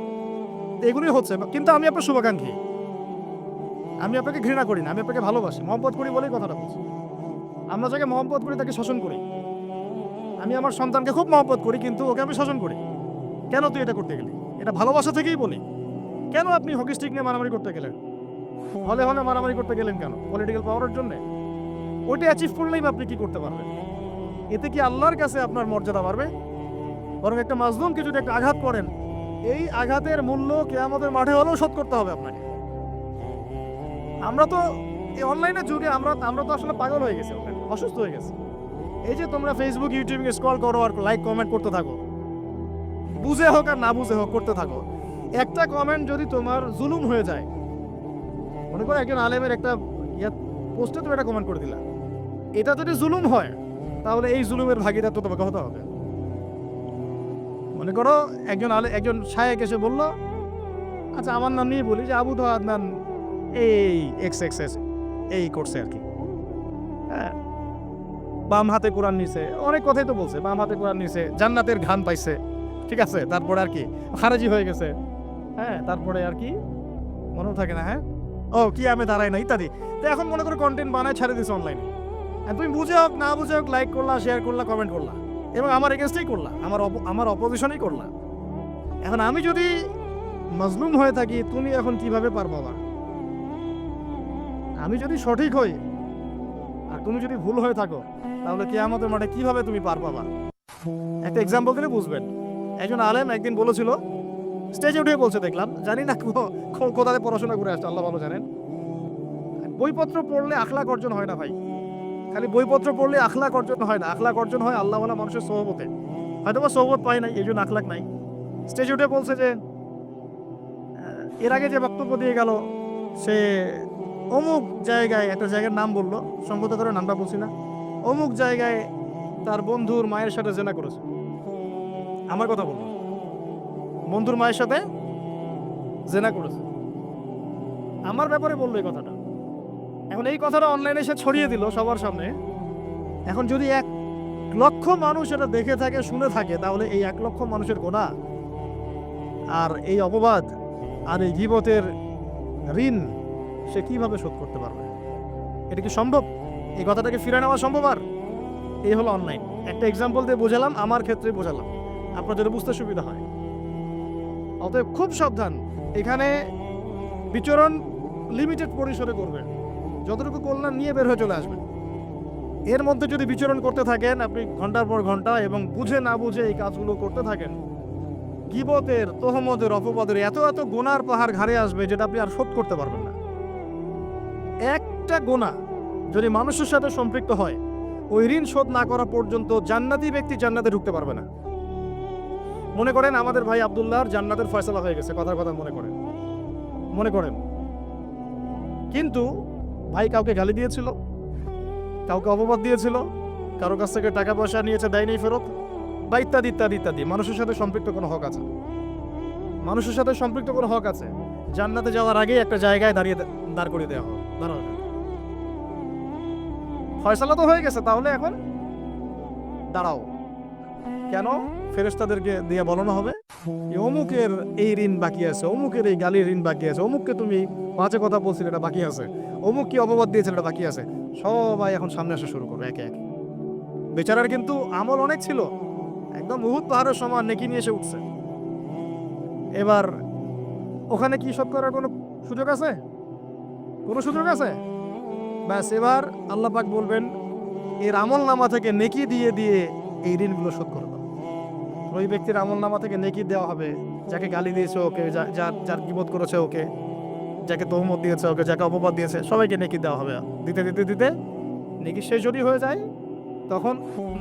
S1: এগুলোই হচ্ছে। কিন্তু আমি আপনার শুভাকাঙ্ক্ষী, আমি আপনাকে ঘৃণা করি না, আমি আপনাকে ভালোবাসি, মহব্বত করি বলেই কথাটা বলছি। আমরা যাকে মহব্বত করি তাকে শাসন করি। আমি আমার সন্তানকে খুব মহব্বত করি, কিন্তু ওকে আমি শাসন করি। কেন তুই এটা করতে গেলি? এটা ভালোবাসা থেকেই বলি। কেন আপনি হকি স্টিক নিয়ে মারামারি করতে গেলেন? হলে মারামারি করতে গেলেন কেন? পলিটিক্যাল পাওয়ারের জন্য? ওইটা অ্যাচিভ করলেই আপনি কি করতে পারবেন? এতে কি আল্লাহর কাছে আপনার মর্যাদা বাড়বে? বরং একটা মাজলুমকে যদি একটা আঘাত করেন, এই আঘাতের মূল্য কিয়ামতের মাঠে হলেও শোধ করতে হবে আপনাকে। আমরা তো এই অনলাইনের যুগে আমরা তো আসলে পাগল হয়ে গেছি, অসুস্থ হয়ে গেছি। এই যে তোমরা ফেসবুক, ইউটিউবে স্ক্রল করো আর লাইক কমেন্ট করতে থাকো, বুঝে হোক আর না বুঝে হোক করতে থাকো। একটা কমেন্ট যদি তোমার জুলুম হয়ে যায়, মনে করো একজন আলেমের একটা পোস্টে তুমি একটা কমেন্ট করে দিলা, এটা যদি জুলুম হয় তাহলে এই জুলুমের ভাগিদার তো তোমাকে হতে হবে। মনে করো একজন শায়েখ এসে বলল, আচ্ছা আমার নাম নিয়ে বলি যে আবু তো আদনান এই এক্স এই করছে আর কি, হ্যাঁ, বাম হাতে কোরআন নিছে, অনেক কথাই তো বলছে, বাম হাতে কোরআন নিছে, জান্নাতের ঘান পাইছে, ঠিক আছে, তারপরে আর কি খারেজি হয়ে গেছে, হ্যাঁ, তারপরে আর কি মনেও থাকে না, হ্যাঁ, ও কি আমি দাঁড়াই না ইত্যাদি। তো এখন মনে করো কন্টেন্ট বানায় ছেড়ে দিছো অনলাইনে, তুমি বুঝে হোক না বুঝে হোক লাইক করলা, শেয়ার করলা, কমেন্ট করলা এবং আমার এগেনস্টেই করলা, আমার অপোজিশনেই করলা। এখন আমি যদি মজলুম হয়ে থাকি, তুমি এখন কিভাবে পার পাবা? আমি যদি সঠিক হই আর তুমি যদি ভুল হয়ে থাকো, তাহলে কিয়ামতের মাঠে কিভাবে তুমি পার পাবা? একটা এক্সাম্পল দিলে বুঝবেন। একজন আলেম একদিন বলেছিল, স্টেজে উঠে বলছে, দেখলাম, জানি না কোথায় পড়াশোনা করে আসছে, আল্লাহ ভালো জানেন, বইপত্র পড়লে আখলাক অর্জন হয় না ভাই। খালি বইপত্র পড়লে আখলাক অর্জন হয় না, আখলাক অর্জন হয় আল্লাহওয়ালা মানুষের সোহবতে। হয়তো বা সোহবত পায় নাই, এই জন্য আখলাক নাই। স্টেজে উঠে বলছে যে এর আগে যে বক্তব্য দিয়ে গেল, সে অমুক জায়গায়, একটা জায়গার নাম বললো, সম্ভবত করে নামটা বলছি না, অমুক জায়গায় তার বন্ধুর মায়ের সাথে জেনা করেছে। আমার কথা বললো, বন্ধুর মায়ের সাথে জেনা করেছে, আমার ব্যাপারে বললো এই কথাটা। এখন এই কথাটা অনলাইনে সে ছড়িয়ে দিল সবার সামনে। এখন যদি 1,00,000 মানুষ এটা দেখে থাকে, শুনে থাকে, তাহলে এই 1,00,000 মানুষের গোনা আর এই অপবাদ আর এই গীবতের ঋণ সে কিভাবে শোধ করতে পারবে? এটা কি সম্ভব? এই কথাটাকে ফিরে নেওয়া সম্ভব? আর এই হলো অনলাইন। একটা এক্সাম্পল দিয়ে বোঝালাম, আমার ক্ষেত্রে বোঝালাম, আপনার যদি বুঝতে সুবিধা হয়। অতএব খুব সাবধান, এখানে বিচরণ লিমিটেড পরিসরে করবেন, যতটুকু কল্যাণ নিয়ে বের হয়ে চলে আসবেন। এর মধ্যে যদি বিচরণ করতে থাকেন আপনি ঘন্টার পর ঘন্টা এবং বুঝে না বুঝে এই কাজগুলো করতে থাকেন, গীবতের, তোহমতের, অপবাদের এত এত গুনার পাহাড় ঘাড়ে আসবে যেটা আপনি আর শোধ করতে পারবেন না। একটা গুনাহ যদি মানুষের সাথে সম্পৃক্ত হয়, ওই ঋণ শোধ না করা পর্যন্ত জান্নাতি ব্যক্তি জান্নাতে ঢুকতে পারবে না। মনে করেন আমাদের ভাই আব্দুল্লাহর জান্নাতের ফয়সালা হয়ে গেছে, কথার কথা মনে করেন, কিন্তু ভাই কাউকে গালি দিয়েছিল, কাউকে অপবাদ দিয়েছিল, কারো কাছ থেকে টাকা পয়সা নিয়েছে, দেয় নেই ফেরত, বা ইত্যাদি ইত্যাদি ইত্যাদি। মানুষের সাথে সম্পৃক্ত কোনো হক আছে? মানুষের সাথে সম্পৃক্ত কোনো হক আছে? জান্নাতে যাওয়ার আগে একটা জায়গায় দাঁড় করিয়ে দেওয়া হোক, দাঁড়াও, ফয়সালা তো হয়ে গেছে, তাহলে এখন দাঁড়াও। কেন? ফেরেশতাদেরকে দিয়ে বলানো হবে অমুকের এই ঋণ বাকি আছে, অমুকের এই গালির ঋণ বাকি আছে, অমুককে তুমি বাজে কথা বলছিলে এটা বাকি আছে, অমুক কি অপবাদ দিয়েছিল এটা বাকি আছে। সবাই এখন সামনে আসা শুরু করবে একে একে। বেচারার কিন্তু আমল অনেক ছিল, একদম উহুদ পাহাড়ের সমান নেকি নিয়ে এসে উঠছে। এবার ওখানে কি শোধ করার কোনো সুযোগ আছে? কোনো সুযোগ আছে? ব্যাস, এবার আল্লাহ পাক বলবেন এর আমল নামা থেকে নেকি দিয়ে দিয়ে এই ঋণগুলো শোধ করে দাও। ওই ব্যক্তির আমল নামা থেকে নেকি দেওয়া হবে, যাকে গালি দিয়েছে ওকে, যার গীবত করেছে ওকে, যাকে তহমত দিয়েছে ওকে, যাকে অপবাদ দিয়েছে সবাইকে নেকি দেওয়া হবে। দিতে দিতে দিতে নেকি শেষ যদি হয়ে যায়, তখন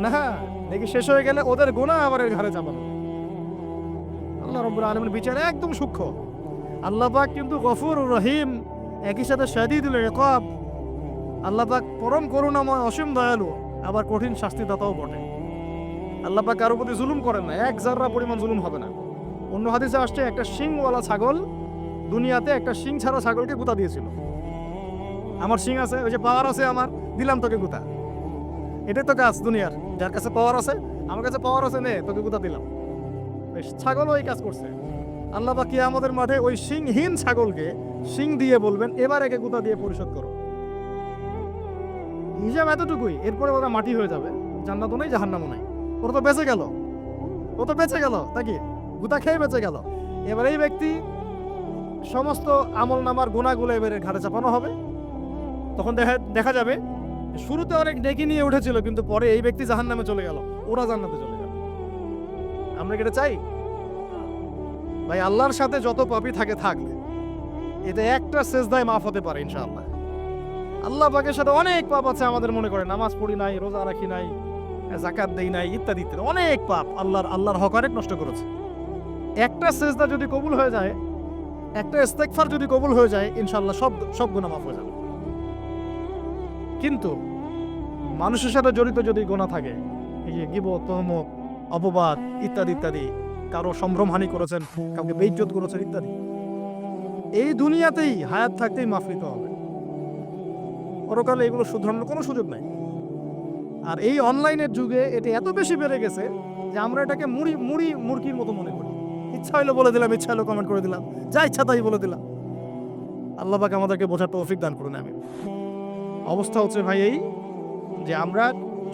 S1: না, নেকি শেষ হয়ে গেলে ওদের গুনাহ আবার এর ঘাড়ে চাপানো। আল্লাহ রাব্বুল আলামিনের বিচার একদম সূক্ষ্ম। আল্লাহ পাক কিন্তু গফুর রহিম, একই সাথে শাদীদুল ইকাব। আল্লাহ পাক পরম করুণাময়, অসীম দয়ালু, আবার কঠিন শাস্তিদাতাও বটে। আল্লাহ পাক কারোর প্রতি জুলুম করেন না, এক জাররা পরিমাণ জুলুম হবে না। অন্য হাদিসে আসছে একটা শিংওয়ালা ছাগল দুনিয়াতে একটা শিং ছাড়া ছাগলকে গুতা দিয়েছিল। আমার শিং আছে, ওই যে পাওয়ার আছে আমার, দিলাম তোকে গুতা। এটাই তো কাজ দুনিয়ার, যার কাছে পাওয়ার আছে, আমার কাছে পাওয়ার আছে, নে তোকে গুতা দিলাম। ছাগলও এই কাজ করছে। আল্লাহ পাক কিয়ামতের মাঠে ওই শিংহীন ছাগলকে শিং দিয়ে বলবেন এবার একে গুতা দিয়ে পরিশোধ করো। হিসাব এতটুকুই, এরপরে ওরা মাটি হয়ে যাবে, জান্নাতও নেই জাহান্নামও নাই। ওরা তো বেঁচে গেল, ও তো বেঁচে গেল, তাকে গুতা খেয়ে বেঁচে গেল। এবার এই ব্যক্তি সমস্ত আমল নামার গুনাহগুলো এবারে ঘাড়ে চাপানো হবে। তখন দেখা যাবে শুরুতে অনেক নেকি নিয়ে উঠেছিল, কিন্তু পরে এই ব্যক্তি জাহান্নামে চলে গেল, ওরা জান্নাতে চলে গেল। আমরা কি এটা চাই? ভাই আল্লাহর সাথে যত পাপী থাকে থাক, এটা একটা সেজদায় মাফ হতে পারে ইনশাআল্লাহ। আল্লাহ পাকের সাথে অনেক পাপ আছে আমাদের, মনে করে নামাজ পড়ি নাই, রোজা রাখি নাই, যাকাত দেই নাই, ইত্যাদি ইত্যাদি অনেক পাপ, আল্লাহর হক অনেক নষ্ট করেছে। একটা সেজদা যদি কবুল হয়ে যায়, একটা ইস্তেগফার যদি কবুল হয়ে যায়, ইনশাআল্লাহ সব গুনাহ মাফ হয়ে যাবে। কিন্তু মানুষের সাথে জড়িত যদি গুনাহ থাকে, এই যে গীবত, তহমত, অপবাদ ইত্যাদি ইত্যাদি, কারো সম্ভ্রমহানি করেছেন, কাউকে বেইজ্জত করেছেন ইত্যাদি, এই দুনিয়াতেই হায়াত থাকতেই মাফ নিতে হবে। পরকালে এগুলো শুধরানোর কোনো সুযোগ নাই। আর এই অনলাইনের যুগে এটা এত বেশি বেড়ে গেছে যে আমরা এটাকে মুড়ির মতো মনে করি। ইচ্ছা হইলো বলে দিলাম, ইচ্ছা হইলো কমেন্ট করে দিলাম, যা ইচ্ছা তাই বলে দিলাম। আল্লাহ পাক আমাদেরকে বোঝার তৌফিক দান করুন। আমি অবস্থা হচ্ছে ভাই এই যে আমরা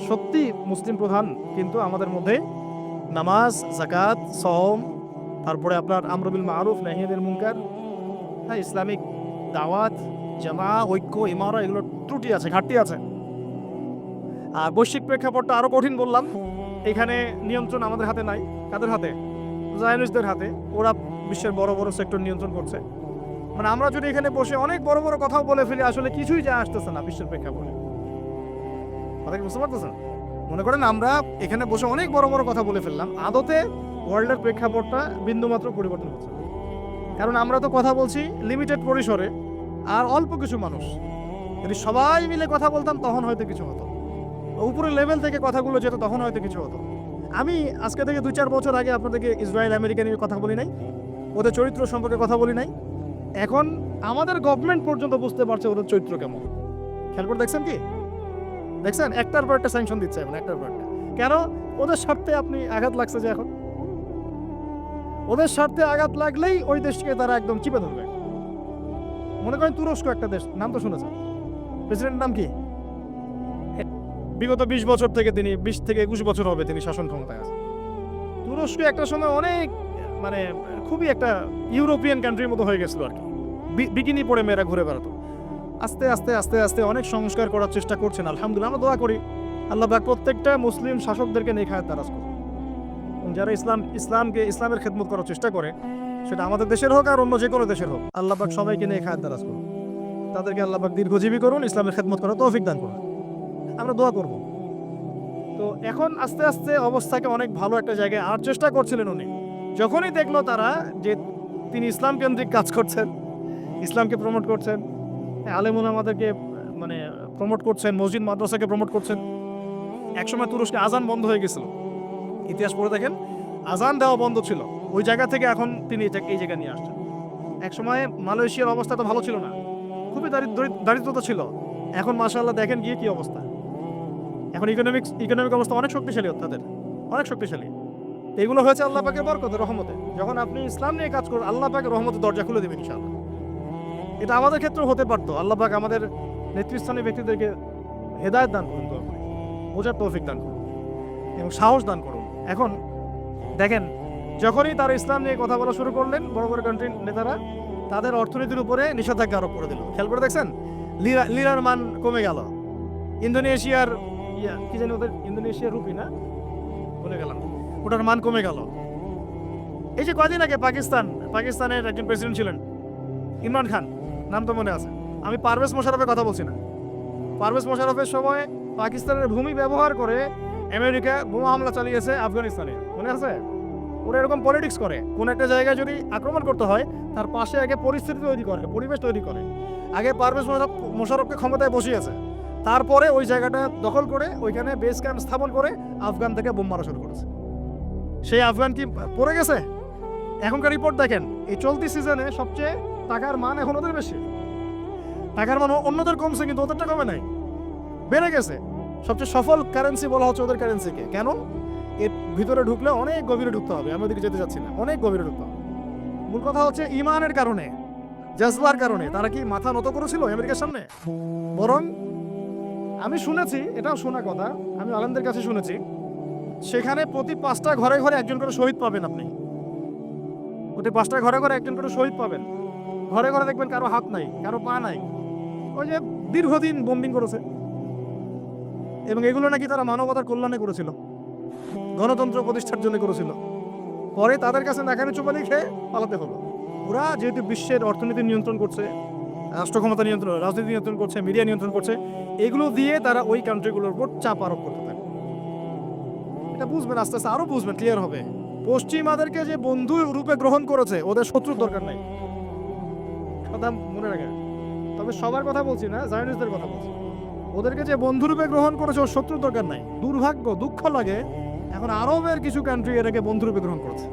S1: সত্যি মুসলিম প্রধান, কিন্তু আমাদের মধ্যে নামাজ, যাকাত, সওম, তারপরে আপনার আমর বিল মারুফ নাহি আনিল মুনকার, হ্যাঁ, ইসলামিক দাওয়াত, জামা, ঐক্য, ইমারা, এগুলোর ত্রুটি আছে, ঘাটতি আছে। আর বৈশ্বিক প্রেক্ষাপটটা আরো কঠিন বললাম। এখানে নিয়ন্ত্রণ আমাদের হাতে নাই। কাদের হাতে? জায়নিস্টদের হাতে। ওরা বিশ্বের বড় বড় সেক্টর নিয়ন্ত্রণ করছে। মানে আমরা যদি এখানে বসে অনেক বড় বড় কথাও বলে ফেলি, আসলে কিছুই যা আসতেছে না বিশ্বের প্রেক্ষাপটে। কথা কি বুঝতে পারতেছেন? মনে করেন আমরা এখানে বসে অনেক বড় বড় কথা বলে ফেললাম, আদতে ওয়ার্ল্ডের প্রেক্ষাপটটা বিন্দুমাত্র পরিবর্তন হচ্ছে না। কারণ আমরা তো কথা বলছি লিমিটেড পরিসরে, আর অল্প কিছু মানুষ। যদি সবাই মিলে কথা বলতাম তখন হয়তো কিছু হতো, উপরের লেভেল থেকে কথাগুলো যেত তখন হয়তো কিছু হতো। আমি আজকে থেকে 2-4 বছর আগে আপনাদেরকে ইসরায়েল আমেরিকা নিয়ে কথা বলি নাই, ওদের চরিত্র সম্পর্কে কথা বলি নাই। এখন আমাদের গভর্নমেন্ট পর্যন্ত বুঝতে পারছে ওদের চরিত্র কেমন। খেয়াল করে দেখছেন কি? দেখছেন একটার পর একটা স্যাংশন দিচ্ছে এখন, একটার পর একটা। কেন? ওদের স্বার্থে আপনি আঘাত লাগছে যে এখন ওদের স্বার্থে আঘাত লাগলেই ওই দেশকে তারা একদম চিপে ধরবে। মনে করেন তুরস্ক একটা দেশ, নাম তো শুনেছেন, প্রেসিডেন্টের নাম কি? বিগত 20 বছর থেকে তিনি 20 থেকে 21 বছর হবে তিনি শাসন ক্ষমতায় আছে। তুরস্ক একটা সময় অনেক মানে খুবই একটা ইউরোপিয়ান কান্ট্রির মতো হয়ে গেছিল আর কি। বিকিনি পরে মেয়েরা ঘুরে বেড়াতো। আস্তে আস্তে আস্তে আস্তে অনেক সংস্কার করার চেষ্টা করছেন। আলহামদুলিল্লাহ, আমরা দোয়া করি আল্লাহ পাক প্রত্যেকটা মুসলিম শাসকদেরকে নেখায়াত দারাজ করুন। যারা ইসলামের খেদমত করার চেষ্টা করে, সেটা আমাদের দেশের হোক আর অন্য যে কোনো দেশের হোক, আল্লাহ পাক সবাইকে নেখায়াত দারাজ করুন। তাদেরকে আল্লাহ পাক দীর্ঘজীবী করুন, ইসলামের খেদমত করার তৌফিক দান করুন। আমরা দোয়া করব। তো এখন আস্তে আস্তে অবস্থাকে অনেক ভালো একটা জায়গায় আনার চেষ্টা করছিলেন উনি। যখনই দেখলো তারা যে তিনি ইসলাম কেন্দ্রিক কাজ করছেন, ইসলামকে প্রমোট করছেন, আলেম ওলামাদেরকে মানে প্রমোট করছেন, মসজিদ মাদ্রাসাকে প্রমোট করছেন। একসময় তুরস্কে আজান বন্ধ হয়ে গেছিল, ইতিহাস পড়ে দেখেন, আজান দেওয়া বন্ধ ছিল। ওই জায়গা থেকে এখন তিনি এই জায়গায় নিয়ে আসছেন। একসময় মালয়েশিয়ার অবস্থা তো ভালো ছিল না, খুবই দারিদ্রতা ছিল। এখন মাশাআল্লাহ দেখেন গিয়ে কি অবস্থা। এখন ইকোনমিক অবস্থা অনেক শক্তিশালী, তাদের অনেক শক্তিশালী। এগুলো হয়েছে আল্লাহ পাকের বরকতে, রহমতে। যখন আপনি ইসলাম নিয়ে কাজ করেন, আল্লাহ পাকের রহমতের দরজা খুলে দেবেন ইনশাআল্লাহ। এটা আমাদের ক্ষেত্রেও হতে পারতো। আল্লাহ পাক আমাদের নেতৃস্থানীয় ব্যক্তিদেরকে হেদায়েত দান করুন, বোঝার তৌফিক দান করুন এবং সাহস দান করুন। এখন দেখেন, যখনই তারা ইসলাম নিয়ে কথা বলা শুরু করলেন, বড় বড় কান্ট্রির নেতারা তাদের অর্থনীতির উপরে নিষেধাজ্ঞা আরোপ করে দিল। খেয়াল করে দেখছেন, লিরার মান কমে গেল। ইন্দোনেশিয়ার কি জানি ওদের, ইন্দোনেশিয়ার রুপি না, বলে গেলাম, ওটার মান কমে গেল। এই যে কদিন আগে পাকিস্তানের একজন প্রেসিডেন্ট ছিলেন ইমরান খান, নাম তো মনে আছে। আমি পারভেজ মোশাররফের কথা বলছি না। পারভেজ মোশাররফের সময় পাকিস্তানের ভূমি ব্যবহার করে আমেরিকা বোমা হামলা চালিয়েছে আফগানিস্তানে, মনে আছে? ওরা এরকম পলিটিক্স করে, কোন একটা জায়গায় যদি আক্রমণ করতে হয় তার পাশে আগে পরিস্থিতি তৈরি করে, পরিবেশ তৈরি করে। আগে পারভেজ মোশাররফকে ক্ষমতায় বসিয়েছে, তারপরে ওই জায়গাটা দখল করে ওইখানে বেস ক্যাম্প স্থাপন করে আফগান থেকে বোম মারা শুরু করেছে। সেই আফগান কি পড়ে গেছে? এখনকার রিপোর্ট দেখেন, এই চলতি সিজনে সবচেয়ে টাকার মান এখন ওদের বেশি। টাকার মান অন্যদের কমছে, কিন্তু ওদেরটা কমে নাই, বেড়ে গেছে। সবচেয়ে সফল কারেন্সি বলা হচ্ছে ওদের কারেন্সিকে। কেন? এর ভিতরে ঢুকলে অনেক গভীরে ঢুকতে হবে, আমি ওদিকে যেতে চাচ্ছি না, অনেক গভীরে ঢুকতে হবে। মূল কথা হচ্ছে ইমানের কারণে, জাজবার কারণে তারা কি মাথা নত করেছিল আমেরিকার সামনে? বরং আমি শুনেছি, এটাও শোনা কথা, আমি আলেমদের কাছে শুনেছি, সেখানে প্রতি 5টা ঘরে ঘরে একজন করে শহীদ পাবেন। আপনি প্রতি 5টা ঘরে ঘরে একজন করে শহীদ পাবেন। ঘরে ঘরে দেখবেন কারো হাত নাই, কারো পা নাই। ওই যে দীর্ঘদিন বোম্বিং করেছে, এবং এগুলো নাকি তারা মানবতার কল্যাণে করেছিল, গণতন্ত্র প্রতিষ্ঠার জন্য করেছিল। পরে তাদের কাছে নাকানি চুপানি খেয়ে পালাতে হলো। ওরা যেহেতু বিশ্বের অর্থনীতি নিয়ন্ত্রণ করছে, রাষ্ট্র ক্ষমতা নিয়ন্ত্রণ, রাজনীতি নিয়ন্ত্রণ করছে, মিডিয়া নিয়ন্ত্রণ করছে, এগুলো দিয়ে তারা ওই কান্ট্রিগুলোর উপর চাপ আরোপ করতে থাকে। এটা বুঝবেন, আস্তে আস্তে আরো বুঝবেন, ক্লিয়ার হবে। পশ্চিমাদেরকে যে বন্ধু রূপে গ্রহণ করেছে, ওদের শত্রুর দরকার নাই, কথা মনে রাখেন। তবে সবার কথা বলছি না, জায়নিস্টদের কথা বলছি। ওদেরকে যে বন্ধু রূপে গ্রহণ করেছে, ওর শত্রুর দরকার নাই। দুর্ভাগ্য, দুঃখ লাগে, এখন আরবের কিছু কান্ট্রি এটাকে বন্ধু রূপে গ্রহণ করেছে।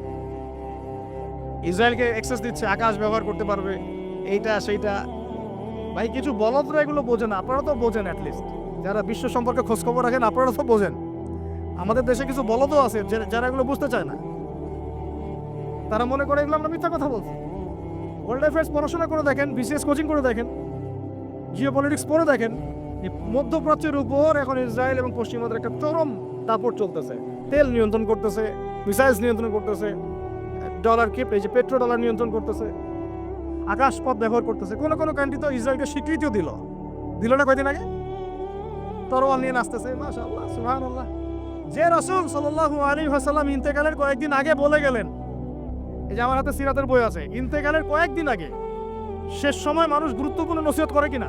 S1: ইসরায়েলকে অ্যাক্সেস দিচ্ছে, আকাশ ব্যবহার করতে পারবে, এইটা সেইটা। ভাই কিছু বলদরা এগুলো বোঝেন, আপনারা তো বোঝেন, অ্যাটলিস্ট যারা বিশ্ব সম্পর্কে খোঁজখবর রাখেন আপনারা তো বোঝেন। আমাদের দেশে কিছু বলদও আছে যারা এগুলো বুঝতে চায় না। তারা মনে করে এগুলো আমরা মিথ্যা কথা বলছি। ওয়ার্ল্ড অ্যাফেয়ার্স পড়াশোনা করে দেখেন, বিসিএস কোচিং করে দেখেন, জিও পলিটিক্স পড়ে দেখেন, মধ্যপ্রাচ্যের উপর এখন ইসরায়েল এবং পশ্চিমাদের একটা চরম দাপট চলতেছে। তেল নিয়ন্ত্রণ করতেছে, মিসাইলস নিয়ন্ত্রণ করতেছে, ডলারকে এই যে পেট্রো ডলার নিয়ন্ত্রণ করতেছে, আকাশপথ ব্যবহার করতেছে। কোনো কোনো কান্ট্রি তো ইসরায়েলকে স্বীকৃতিও দিল না কয়দিন আগে, তরোয়াল নিয়ে নাচতেছে। মাশাআল্লাহ, সুবহানাল্লাহ। যে রাসূল সাল্লাল্লাহু আলাইহি ওয়াসাল্লাম ইন্তেকালের কয়েকদিন আগে বলে গেলেন, এই যে আমার হাতে সিরাতের বই আছে, ইন্তেকালের কয়েকদিন আগে, শেষ সময় মানুষ গুরুত্বপূর্ণ নসিহত করে কিনা,